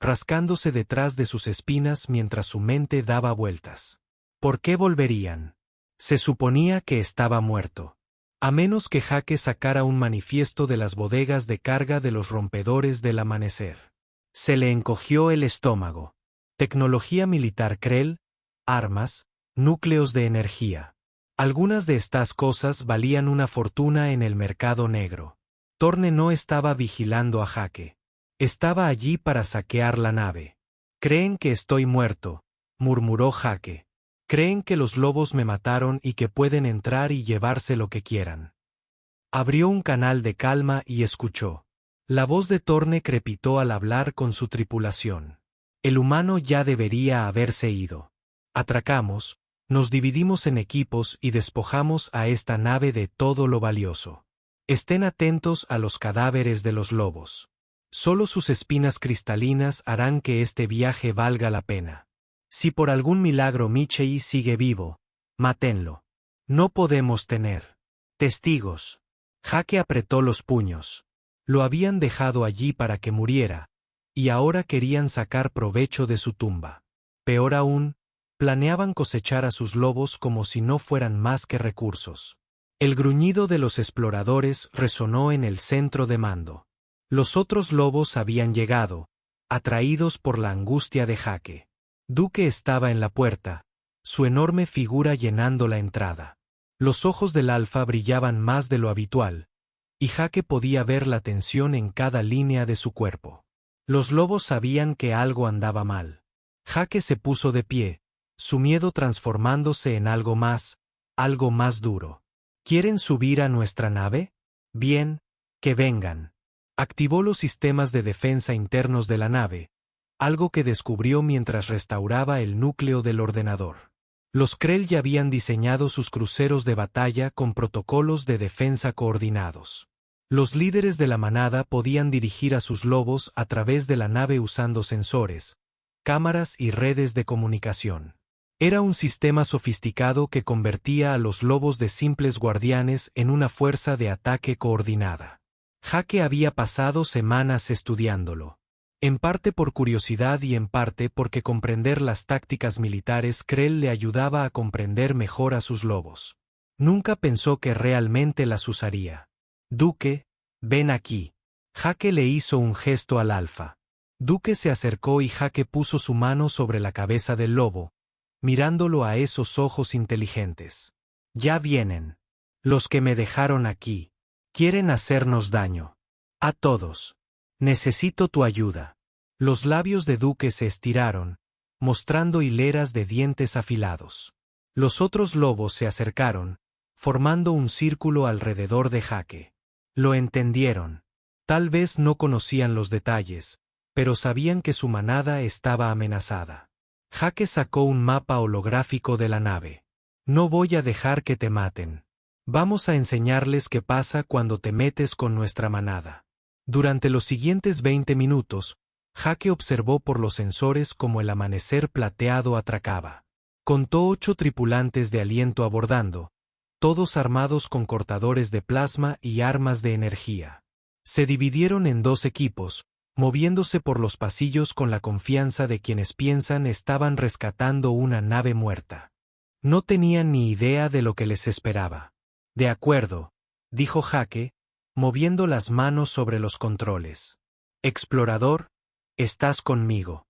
rascándose detrás de sus espinas mientras su mente daba vueltas. ¿Por qué volverían? Se suponía que estaba muerto. A menos que Jake sacara un manifiesto de las bodegas de carga de los rompedores del amanecer. Se le encogió el estómago. Tecnología militar Krell, armas, núcleos de energía. Algunas de estas cosas valían una fortuna en el mercado negro. Thorne no estaba vigilando a Jake. Estaba allí para saquear la nave. «Creen que estoy muerto», murmuró Jake. «Creen que los lobos me mataron y que pueden entrar y llevarse lo que quieran». Abrió un canal de calma y escuchó. La voz de Thorne crepitó al hablar con su tripulación. El humano ya debería haberse ido. Atracamos, nos dividimos en equipos y despojamos a esta nave de todo lo valioso. Estén atentos a los cadáveres de los lobos. Solo sus espinas cristalinas harán que este viaje valga la pena. Si por algún milagro Michei sigue vivo, mátenlo. No podemos tener testigos. Jake apretó los puños. Lo habían dejado allí para que muriera, y ahora querían sacar provecho de su tumba. Peor aún, planeaban cosechar a sus lobos como si no fueran más que recursos. El gruñido de los exploradores resonó en el centro de mando. Los otros lobos habían llegado, atraídos por la angustia de Jake. Duque estaba en la puerta, su enorme figura llenando la entrada. Los ojos del alfa brillaban más de lo habitual, y Jake podía ver la tensión en cada línea de su cuerpo. Los lobos sabían que algo andaba mal. Jake se puso de pie, su miedo transformándose en algo más duro. ¿Quieren subir a nuestra nave? Bien, que vengan. Activó los sistemas de defensa internos de la nave, algo que descubrió mientras restauraba el núcleo del ordenador. Los Krell ya habían diseñado sus cruceros de batalla con protocolos de defensa coordinados. Los líderes de la manada podían dirigir a sus lobos a través de la nave usando sensores, cámaras y redes de comunicación. Era un sistema sofisticado que convertía a los lobos de simples guardianes en una fuerza de ataque coordinada. Jake había pasado semanas estudiándolo. En parte por curiosidad y en parte porque comprender las tácticas militares Krell le ayudaba a comprender mejor a sus lobos. Nunca pensó que realmente las usaría. Duque, ven aquí. Jake le hizo un gesto al alfa. Duque se acercó y Jake puso su mano sobre la cabeza del lobo, mirándolo a esos ojos inteligentes. Ya vienen. Los que me dejaron aquí. Quieren hacernos daño. A todos. Necesito tu ayuda. Los labios de Duque se estiraron, mostrando hileras de dientes afilados. Los otros lobos se acercaron, formando un círculo alrededor de Jake. Lo entendieron. Tal vez no conocían los detalles, pero sabían que su manada estaba amenazada. Jake sacó un mapa holográfico de la nave. No voy a dejar que te maten. Vamos a enseñarles qué pasa cuando te metes con nuestra manada. Durante los siguientes 20 minutos, Jake observó por los sensores cómo el amanecer plateado atracaba. Contó 8 tripulantes de aliento abordando, todos armados con cortadores de plasma y armas de energía. Se dividieron en 2 equipos, moviéndose por los pasillos con la confianza de quienes piensan estaban rescatando una nave muerta. No tenían ni idea de lo que les esperaba. De acuerdo, dijo Jake, moviendo las manos sobre los controles. Explorador, estás conmigo.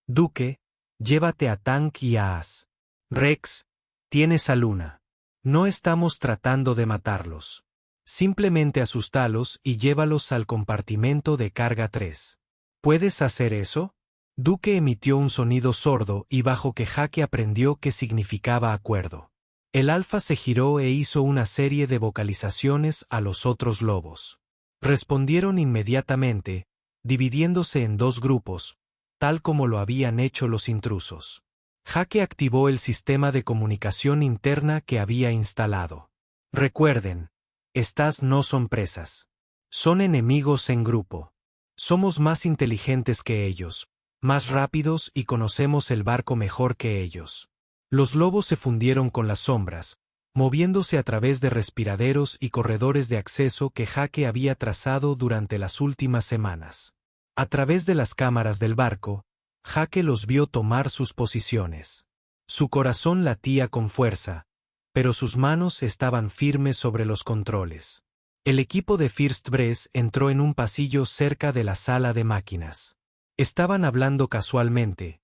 Duque, llévate a Tank y a As. Rex, tienes a Luna. No estamos tratando de matarlos. Simplemente asústalos y llévalos al compartimento de carga 3. ¿Puedes hacer eso? Duque emitió un sonido sordo y bajo que Jake aprendió qué significaba acuerdo. El alfa se giró e hizo una serie de vocalizaciones a los otros lobos. Respondieron inmediatamente, dividiéndose en 2 grupos, tal como lo habían hecho los intrusos. Jake activó el sistema de comunicación interna que había instalado. Recuerden, estas no son presas. Son enemigos en grupo. Somos más inteligentes que ellos, más rápidos y conocemos el barco mejor que ellos. Los lobos se fundieron con las sombras, moviéndose a través de respiraderos y corredores de acceso que Jake había trazado durante las últimas semanas. A través de las cámaras del barco, Jake los vio tomar sus posiciones. Su corazón latía con fuerza, pero sus manos estaban firmes sobre los controles. El equipo de First Breeze entró en un pasillo cerca de la sala de máquinas. Estaban hablando casualmente,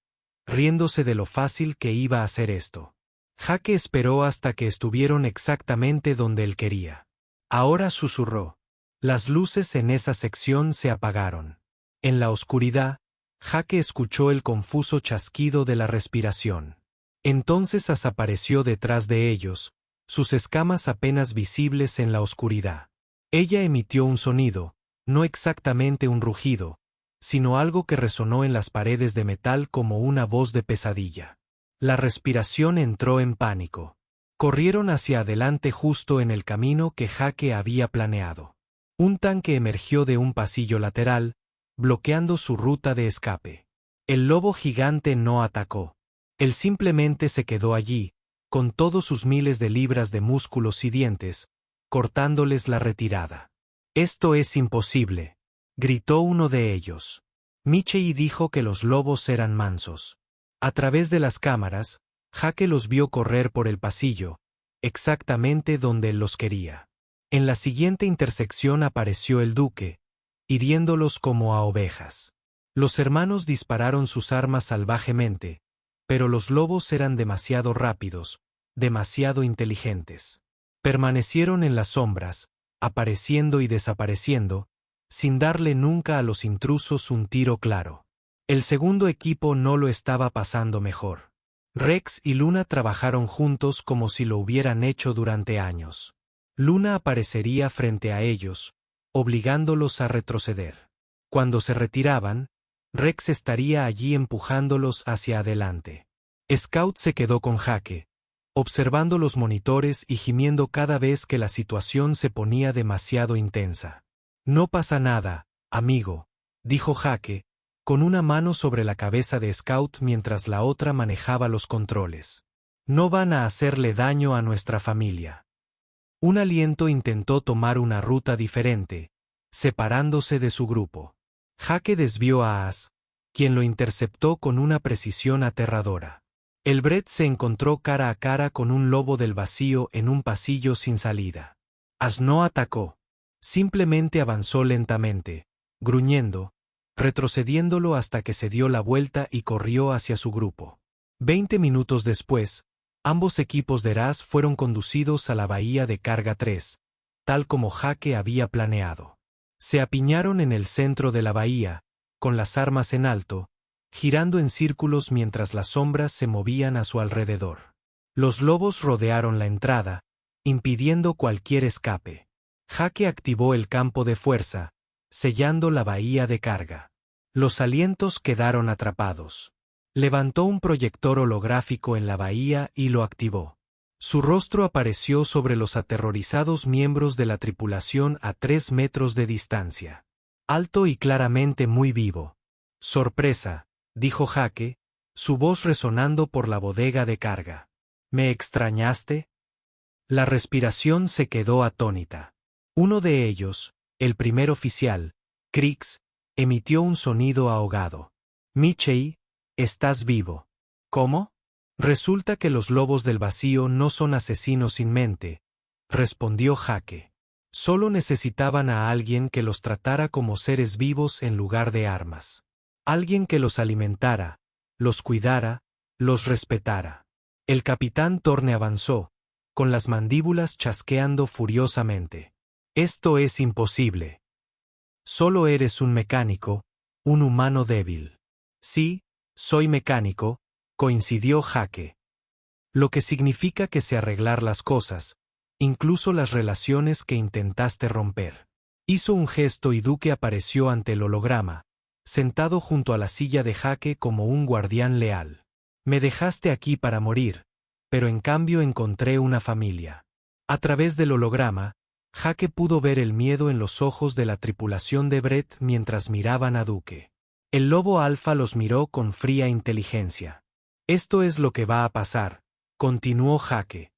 riéndose de lo fácil que iba a ser esto. Jake esperó hasta que estuvieron exactamente donde él quería. Ahora susurró. Las luces en esa sección se apagaron. En la oscuridad, Jake escuchó el confuso chasquido de la respiración. Entonces desapareció detrás de ellos, sus escamas apenas visibles en la oscuridad. Ella emitió un sonido, no exactamente un rugido, sino algo que resonó en las paredes de metal como una voz de pesadilla. La respiración entró en pánico. Corrieron hacia adelante justo en el camino que Jake había planeado. Un tanque emergió de un pasillo lateral, bloqueando su ruta de escape. El lobo gigante no atacó. Él simplemente se quedó allí, con todos sus miles de libras de músculos y dientes, cortándoles la retirada. «Esto es imposible», gritó uno de ellos. Michei dijo que los lobos eran mansos. A través de las cámaras, Jake los vio correr por el pasillo, exactamente donde él los quería. En la siguiente intersección apareció el Duque, hiriéndolos como a ovejas. Los hermanos dispararon sus armas salvajemente, pero los lobos eran demasiado rápidos, demasiado inteligentes. Permanecieron en las sombras, apareciendo y desapareciendo, sin darle nunca a los intrusos un tiro claro. El segundo equipo no lo estaba pasando mejor. Rex y Luna trabajaron juntos como si lo hubieran hecho durante años. Luna aparecería frente a ellos, obligándolos a retroceder. Cuando se retiraban, Rex estaría allí empujándolos hacia adelante. Scout se quedó con Jake, observando los monitores y gimiendo cada vez que la situación se ponía demasiado intensa. «No pasa nada, amigo», dijo Jake, con una mano sobre la cabeza de Scout mientras la otra manejaba los controles. «No van a hacerle daño a nuestra familia». Un aliento intentó tomar una ruta diferente, separándose de su grupo. Jake desvió a As, quien lo interceptó con una precisión aterradora. El Brett se encontró cara a cara con un lobo del vacío en un pasillo sin salida. As no atacó. Simplemente avanzó lentamente, gruñendo, retrocediéndolo hasta que se dio la vuelta y corrió hacia su grupo. 20 minutos después, ambos equipos de Raz fueron conducidos a la bahía de carga 3, tal como Jake había planeado. Se apiñaron en el centro de la bahía, con las armas en alto, girando en círculos mientras las sombras se movían a su alrededor. Los lobos rodearon la entrada, impidiendo cualquier escape. Jake activó el campo de fuerza, sellando la bahía de carga. Los alientos quedaron atrapados. Levantó un proyector holográfico en la bahía y lo activó. Su rostro apareció sobre los aterrorizados miembros de la tripulación a 3 metros de distancia. Alto y claramente muy vivo. «Sorpresa», dijo Jake, su voz resonando por la bodega de carga. «¿Me extrañaste?» La respiración se quedó atónita. Uno de ellos, el primer oficial, Krix, emitió un sonido ahogado. «Michei, estás vivo». «¿Cómo?» «Resulta que los lobos del vacío no son asesinos sin mente», respondió Jake. «Solo necesitaban a alguien que los tratara como seres vivos en lugar de armas. Alguien que los alimentara, los cuidara, los respetara». El capitán Thorne avanzó, con las mandíbulas chasqueando furiosamente. «Esto es imposible. Solo eres un mecánico, un humano débil». «Sí, soy mecánico», coincidió Jake. «Lo que significa que sé arreglar las cosas, incluso las relaciones que intentaste romper». Hizo un gesto y Duke apareció ante el holograma, sentado junto a la silla de Jake como un guardián leal. «Me dejaste aquí para morir, pero en cambio encontré una familia». A través del holograma, Jake pudo ver el miedo en los ojos de la tripulación de Brett mientras miraban a Duke. El lobo alfa los miró con fría inteligencia. «Esto es lo que va a pasar», continuó Jake.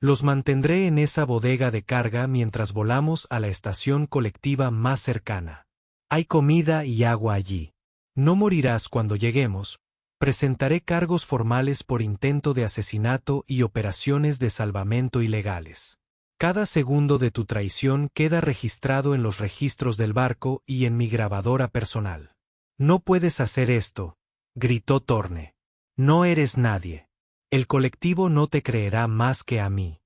«Los mantendré en esa bodega de carga mientras volamos a la estación colectiva más cercana. Hay comida y agua allí. No morirás cuando lleguemos. Presentaré cargos formales por intento de asesinato y operaciones de salvamento ilegales. Cada segundo de tu traición queda registrado en los registros del barco y en mi grabadora personal». «No puedes hacer esto», gritó Thorne. «No eres nadie. El colectivo no te creerá más que a mí».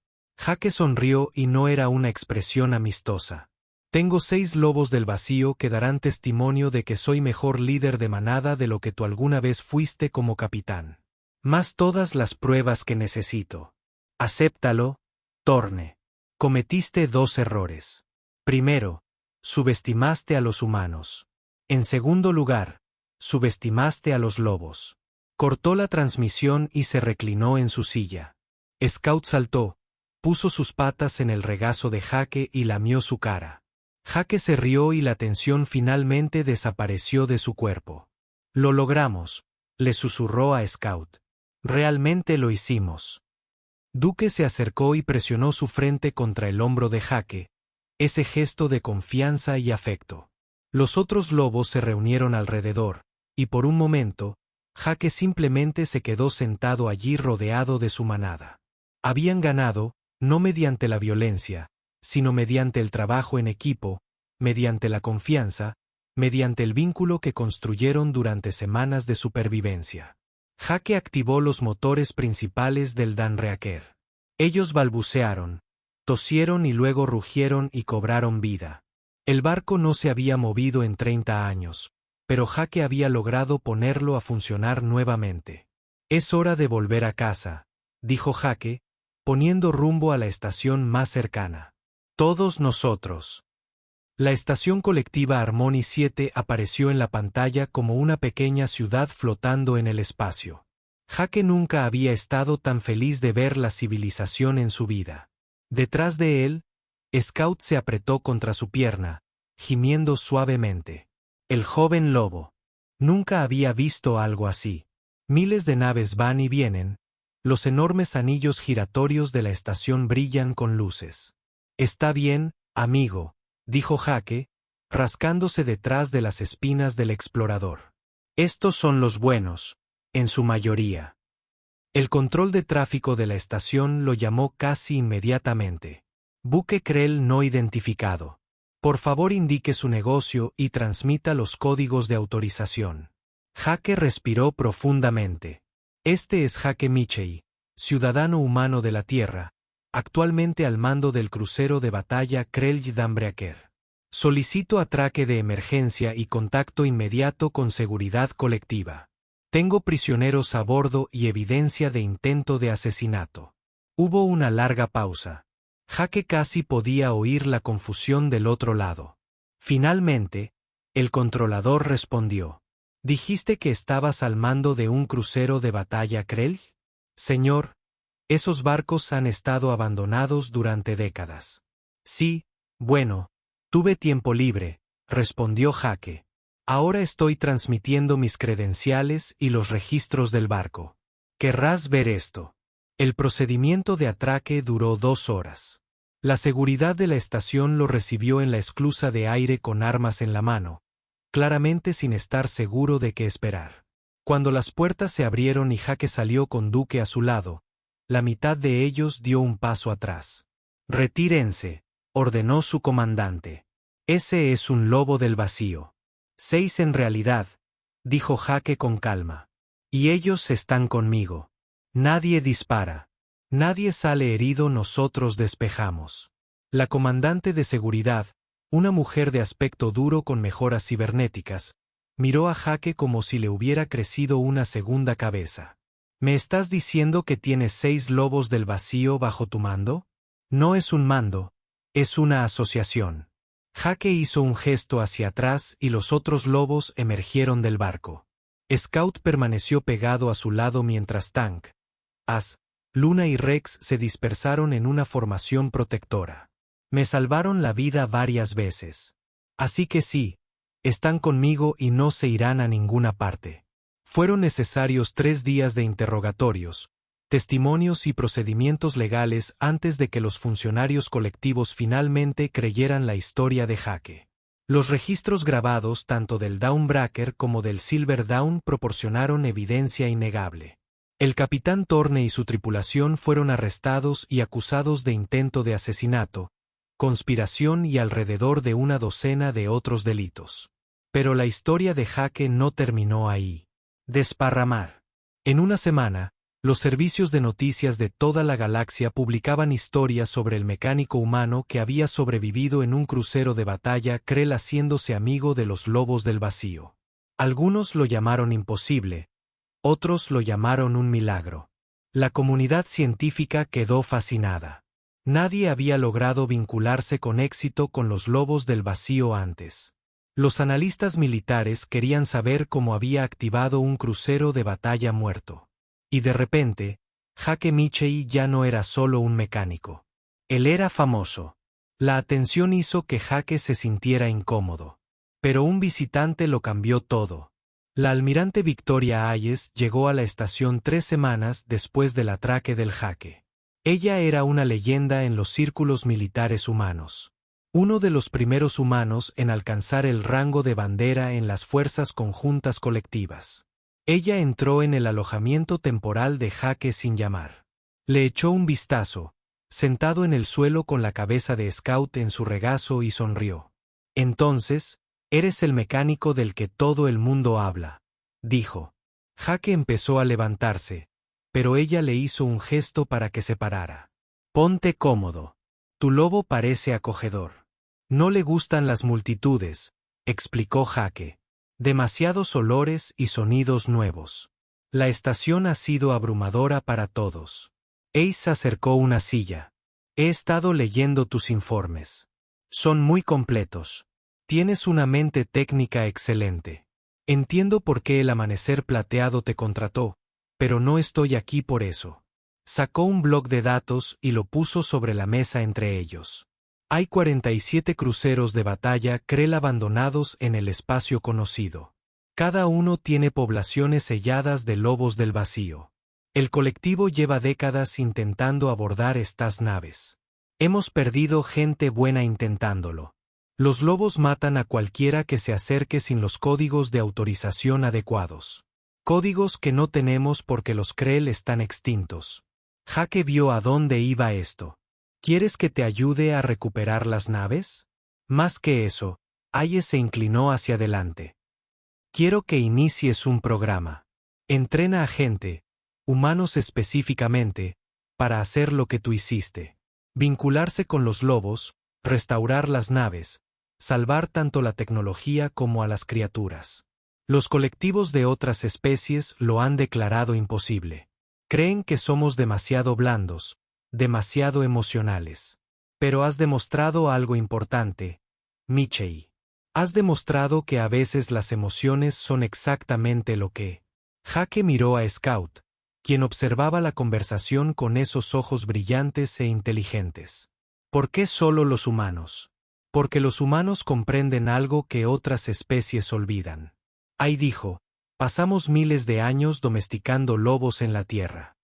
Jake sonrió y no era una expresión amistosa. «Tengo 6 lobos del vacío que darán testimonio de que soy mejor líder de manada de lo que tú alguna vez fuiste como capitán. Más todas las pruebas que necesito. Acéptalo, Thorne. Cometiste 2 errores. Primero, subestimaste a los humanos. En segundo lugar, subestimaste a los lobos». Cortó la transmisión y se reclinó en su silla. Scout saltó, puso sus patas en el regazo de Jake y lamió su cara. Jake se rió y la tensión finalmente desapareció de su cuerpo. «Lo logramos», le susurró a Scout. «Realmente lo hicimos». Duke se acercó y presionó su frente contra el hombro de Jake, ese gesto de confianza y afecto. Los otros lobos se reunieron alrededor, y por un momento, Jake simplemente se quedó sentado allí rodeado de su manada. Habían ganado, no mediante la violencia, sino mediante el trabajo en equipo, mediante la confianza, mediante el vínculo que construyeron durante semanas de supervivencia. Jake activó los motores principales del Danreaker. Ellos balbucearon, tosieron y luego rugieron y cobraron vida. El barco no se había movido en 30 años. Pero Jake había logrado ponerlo a funcionar nuevamente. «Es hora de volver a casa», dijo Jake, poniendo rumbo a la estación más cercana. «Todos nosotros». La estación colectiva Harmony 7 apareció en la pantalla como una pequeña ciudad flotando en el espacio. Jake nunca había estado tan feliz de ver la civilización en su vida. Detrás de él, Scout se apretó contra su pierna, gimiendo suavemente. El joven lobo. Nunca había visto algo así. Miles de naves van y vienen. Los enormes anillos giratorios de la estación brillan con luces. «Está bien, amigo», dijo Jake, rascándose detrás de las espinas del explorador. «Estos son los buenos, en su mayoría». El control de tráfico de la estación lo llamó casi inmediatamente. «Buque Krell no identificado. Por favor indique su negocio y transmita los códigos de autorización». Jake respiró profundamente. «Este es Jake Michei, ciudadano humano de la Tierra, actualmente al mando del crucero de batalla Krell Danbreaker. Solicito atraque de emergencia y contacto inmediato con seguridad colectiva. Tengo prisioneros a bordo y evidencia de intento de asesinato. Hubo una larga pausa. Jake casi podía oír la confusión del otro lado. Finalmente, el controlador respondió. ¿Dijiste que estabas al mando de un crucero de batalla Krell? Señor, esos barcos han estado abandonados durante décadas. Sí, bueno, tuve tiempo libre, respondió Jake. Ahora estoy transmitiendo mis credenciales y los registros del barco. ¿Querrás ver esto? El procedimiento de atraque duró 2 horas. La seguridad de la estación lo recibió en la esclusa de aire con armas en la mano, claramente sin estar seguro de qué esperar. Cuando las puertas se abrieron y Jake salió con Duke a su lado, la mitad de ellos dio un paso atrás. «Retírense», ordenó su comandante. «Ese es un lobo del vacío». 6 en realidad, dijo Jake con calma. «Y ellos están conmigo. Nadie dispara. Nadie sale herido, nosotros despejamos». La comandante de seguridad, una mujer de aspecto duro con mejoras cibernéticas, miró a Jake como si le hubiera crecido una segunda cabeza. ¿Me estás diciendo que tienes 6 lobos del vacío bajo tu mando? No es un mando, es una asociación. Jake hizo un gesto hacia atrás y los otros lobos emergieron del barco. Scout permaneció pegado a su lado mientras Tank, As, Luna y Rex se dispersaron en una formación protectora. Me salvaron la vida varias veces. Así que sí, están conmigo y no se irán a ninguna parte. Fueron necesarios 3 días de interrogatorios, testimonios y procedimientos legales antes de que los funcionarios colectivos finalmente creyeran la historia de Jake. Los registros grabados tanto del Dawnbreaker como del Silver Dawn proporcionaron evidencia innegable. El capitán Thorne y su tripulación fueron arrestados y acusados de intento de asesinato, conspiración y alrededor de una docena de otros delitos. Pero la historia de Jake no terminó ahí. Desparramar. En una semana, los servicios de noticias de toda la galaxia publicaban historias sobre el mecánico humano que había sobrevivido en un crucero de batalla Krell haciéndose amigo de los lobos del vacío. Algunos lo llamaron imposible, otros lo llamaron un milagro. La comunidad científica quedó fascinada. Nadie había logrado vincularse con éxito con los lobos del vacío antes. Los analistas militares querían saber cómo había activado un crucero de batalla muerto. Y de repente, Jake Michei ya no era solo un mecánico. Él era famoso. La atención hizo que Jake se sintiera incómodo. Pero un visitante lo cambió todo. La almirante Victoria Hayes llegó a la estación 3 semanas después del atraque del Jake. Ella era una leyenda en los círculos militares humanos. Uno de los primeros humanos en alcanzar el rango de bandera en las fuerzas conjuntas colectivas. Ella entró en el alojamiento temporal de Jake sin llamar. Le echó un vistazo, sentado en el suelo con la cabeza de Scout en su regazo y sonrió. Entonces, eres el mecánico del que todo el mundo habla, dijo. Jake empezó a levantarse, pero ella le hizo un gesto para que se parara. Ponte cómodo. Tu lobo parece acogedor. No le gustan las multitudes, explicó Jake. Demasiados olores y sonidos nuevos. La estación ha sido abrumadora para todos. Ace acercó una silla. He estado leyendo tus informes. Son muy completos. Tienes una mente técnica excelente. Entiendo por qué el Amanecer Plateado te contrató, pero no estoy aquí por eso. Sacó un bloc de datos y lo puso sobre la mesa entre ellos. Hay 47 cruceros de batalla Krell abandonados en el espacio conocido. Cada uno tiene poblaciones selladas de lobos del vacío. El colectivo lleva décadas intentando abordar estas naves. Hemos perdido gente buena intentándolo. Los lobos matan a cualquiera que se acerque sin los códigos de autorización adecuados. Códigos que no tenemos porque los Krell están extintos. Jake vio a dónde iba esto. ¿Quieres que te ayude a recuperar las naves? Más que eso, Hayes se inclinó hacia adelante. Quiero que inicies un programa. Entrena a gente, humanos específicamente, para hacer lo que tú hiciste. Vincularse con los lobos, restaurar las naves, salvar tanto la tecnología como a las criaturas. Los colectivos de otras especies lo han declarado imposible. Creen que somos demasiado blandos, demasiado emocionales. Pero has demostrado algo importante, Michei. Has demostrado que a veces las emociones son exactamente lo que. Jake miró a Scout, quien observaba la conversación con esos ojos brillantes e inteligentes. ¿Por qué solo los humanos? Porque los humanos comprenden algo que otras especies olvidan. Ahí dijo, pasamos miles de años domesticando lobos en la Tierra.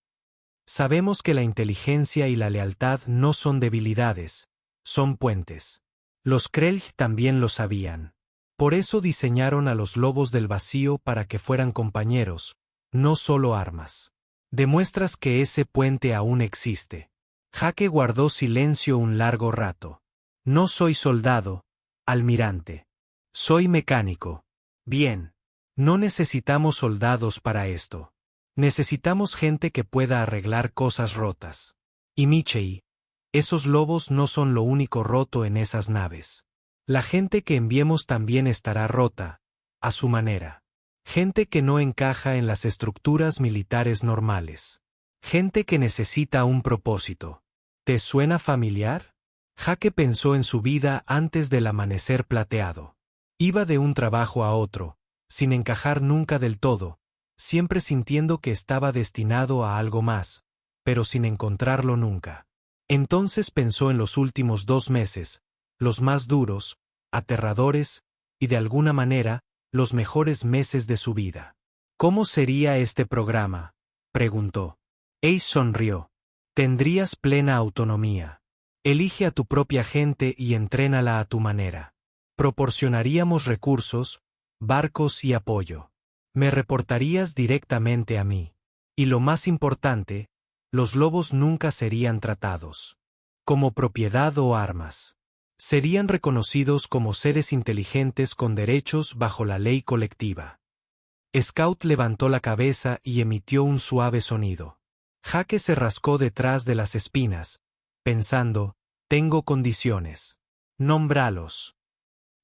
Sabemos que la inteligencia y la lealtad no son debilidades, son puentes. Los Krell también lo sabían. Por eso diseñaron a los lobos del vacío para que fueran compañeros, no solo armas. Demuestras que ese puente aún existe. Jake guardó silencio un largo rato. No soy soldado, almirante. Soy mecánico. Bien. No necesitamos soldados para esto. Necesitamos gente que pueda arreglar cosas rotas. Y Michei, esos lobos no son lo único roto en esas naves. La gente que enviemos también estará rota, a su manera. Gente que no encaja en las estructuras militares normales. Gente que necesita un propósito. ¿Te suena familiar? Jake pensó en su vida antes del amanecer plateado. Iba de un trabajo a otro, sin encajar nunca del todo, siempre sintiendo que estaba destinado a algo más, pero sin encontrarlo nunca. Entonces pensó en los últimos 2 meses, los más duros, aterradores, y de alguna manera, los mejores meses de su vida. ¿Cómo sería este programa?, preguntó. Ace sonrió. Tendrías plena autonomía. Elige a tu propia gente y entrénala a tu manera. Proporcionaríamos recursos, barcos y apoyo. Me reportarías directamente a mí. Y lo más importante, los lobos nunca serían tratados como propiedad o armas. Serían reconocidos como seres inteligentes con derechos bajo la ley colectiva. Scout levantó la cabeza y emitió un suave sonido. Jake se rascó detrás de las espinas, pensando, tengo condiciones. Nómbralos.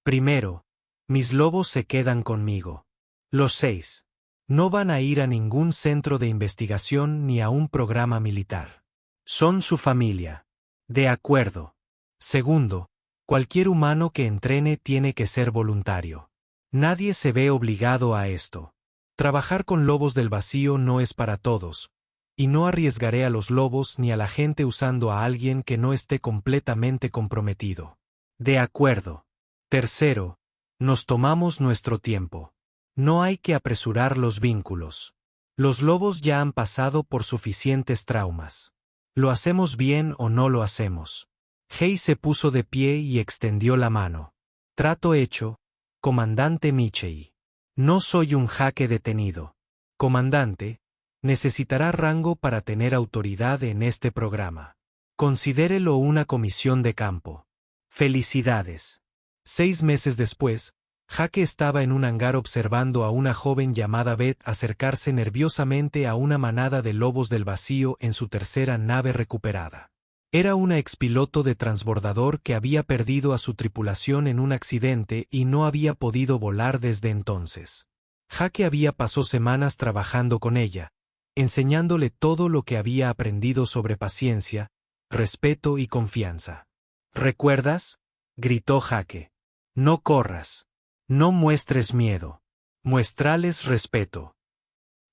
Primero, mis lobos se quedan conmigo. Los 6. No van a ir a ningún centro de investigación ni a un programa militar. Son su familia. De acuerdo. Segundo, cualquier humano que entrene tiene que ser voluntario. Nadie se ve obligado a esto. Trabajar con lobos del vacío no es para todos, y no arriesgaré a los lobos ni a la gente usando a alguien que no esté completamente comprometido. De acuerdo. Tercero, nos tomamos nuestro tiempo. No hay que apresurar los vínculos. Los lobos ya han pasado por suficientes traumas. ¿Lo hacemos bien o no lo hacemos? Hei se puso de pie y extendió la mano. Trato hecho, comandante Michei. No soy un Jake detenido. Comandante, necesitará rango para tener autoridad en este programa. Considérelo una comisión de campo. Felicidades. 6 meses después, Jake estaba en un hangar observando a una joven llamada Beth acercarse nerviosamente a una manada de lobos del vacío en su tercera nave recuperada. Era una expiloto de transbordador que había perdido a su tripulación en un accidente y no había podido volar desde entonces. Jake había pasado semanas trabajando con ella, enseñándole todo lo que había aprendido sobre paciencia, respeto y confianza. ¿Recuerdas?, gritó Jake. No corras. No muestres miedo. Muéstrales respeto.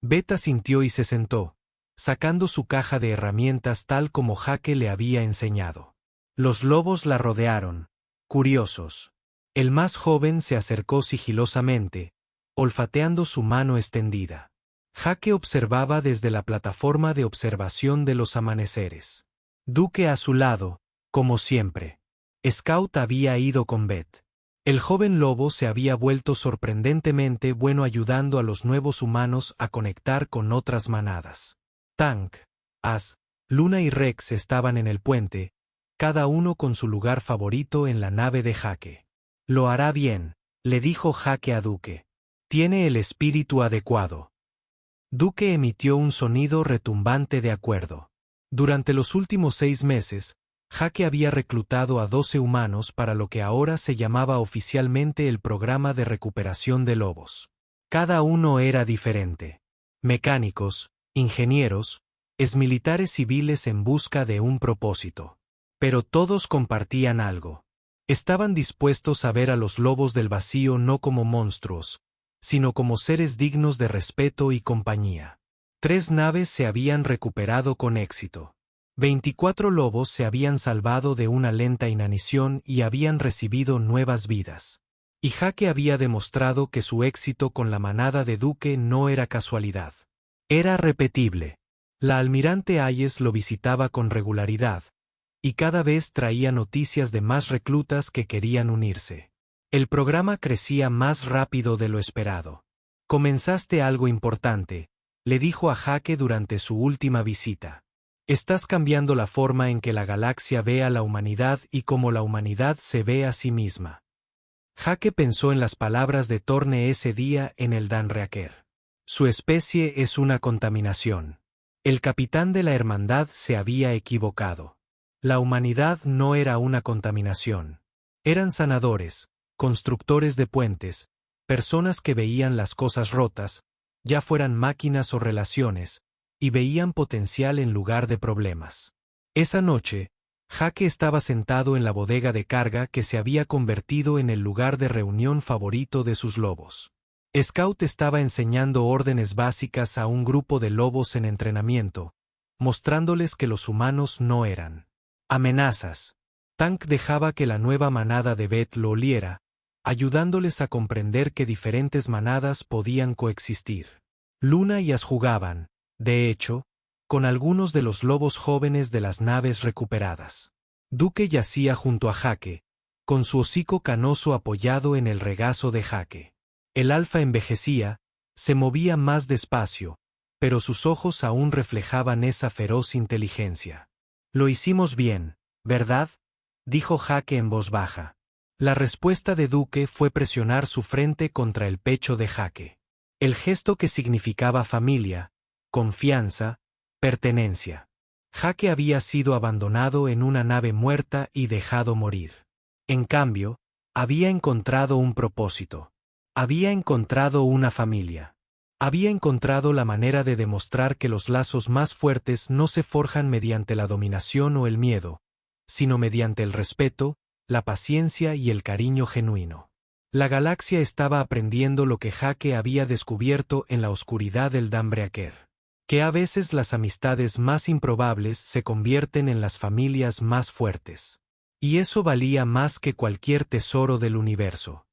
Beta sintió y se sentó, sacando su caja de herramientas tal como Jake le había enseñado. Los lobos la rodearon, curiosos. El más joven se acercó sigilosamente, olfateando su mano extendida. Jake observaba desde la plataforma de observación de los amaneceres. Duke a su lado, como siempre. Scout había ido con Beth. El joven lobo se había vuelto sorprendentemente bueno ayudando a los nuevos humanos a conectar con otras manadas. Tank, As, Luna y Rex estaban en el puente, cada uno con su lugar favorito en la nave de Jake. Lo hará bien, le dijo Jake a Duke. Tiene el espíritu adecuado. Duke emitió un sonido retumbante de acuerdo. Durante los últimos 6 meses, Jake había reclutado a 12 humanos para lo que ahora se llamaba oficialmente el Programa de Recuperación de Lobos. Cada uno era diferente. Mecánicos, ingenieros, exmilitares civiles en busca de un propósito. Pero todos compartían algo. Estaban dispuestos a ver a los lobos del vacío no como monstruos, sino como seres dignos de respeto y compañía. 3 naves se habían recuperado con éxito. 24 lobos se habían salvado de una lenta inanición y habían recibido nuevas vidas. Y Jake había demostrado que su éxito con la manada de Duque no era casualidad. Era repetible. La almirante Hayes lo visitaba con regularidad, y cada vez traía noticias de más reclutas que querían unirse. El programa crecía más rápido de lo esperado. «Comenzaste algo importante», le dijo a Jake durante su última visita. «Estás cambiando la forma en que la galaxia ve a la humanidad y cómo la humanidad se ve a sí misma». Jake pensó en las palabras de Torne ese día en el Danreaker. Su especie es una contaminación. El capitán de la hermandad se había equivocado. La humanidad no era una contaminación. Eran sanadores, constructores de puentes, personas que veían las cosas rotas, ya fueran máquinas o relaciones, y veían potencial en lugar de problemas. Esa noche, Jake estaba sentado en la bodega de carga que se había convertido en el lugar de reunión favorito de sus lobos. Scout estaba enseñando órdenes básicas a un grupo de lobos en entrenamiento, mostrándoles que los humanos no eran amenazas. Tank dejaba que la nueva manada de Beth lo oliera, ayudándoles a comprender que diferentes manadas podían coexistir. Luna y As jugaban, de hecho, con algunos de los lobos jóvenes de las naves recuperadas. Duque yacía junto a Jake, con su hocico canoso apoyado en el regazo de Jake. El alfa envejecía, se movía más despacio, pero sus ojos aún reflejaban esa feroz inteligencia. «Lo hicimos bien, ¿verdad?», dijo Jake en voz baja. La respuesta de Duque fue presionar su frente contra el pecho de Jake. El gesto que significaba familia, confianza, pertenencia. Jake había sido abandonado en una nave muerta y dejado morir. En cambio, había encontrado un propósito. Había encontrado una familia. Había encontrado la manera de demostrar que los lazos más fuertes no se forjan mediante la dominación o el miedo, sino mediante el respeto, la paciencia y el cariño genuino. La galaxia estaba aprendiendo lo que Jake había descubierto en la oscuridad del Danbreaker, que a veces las amistades más improbables se convierten en las familias más fuertes. Y eso valía más que cualquier tesoro del universo.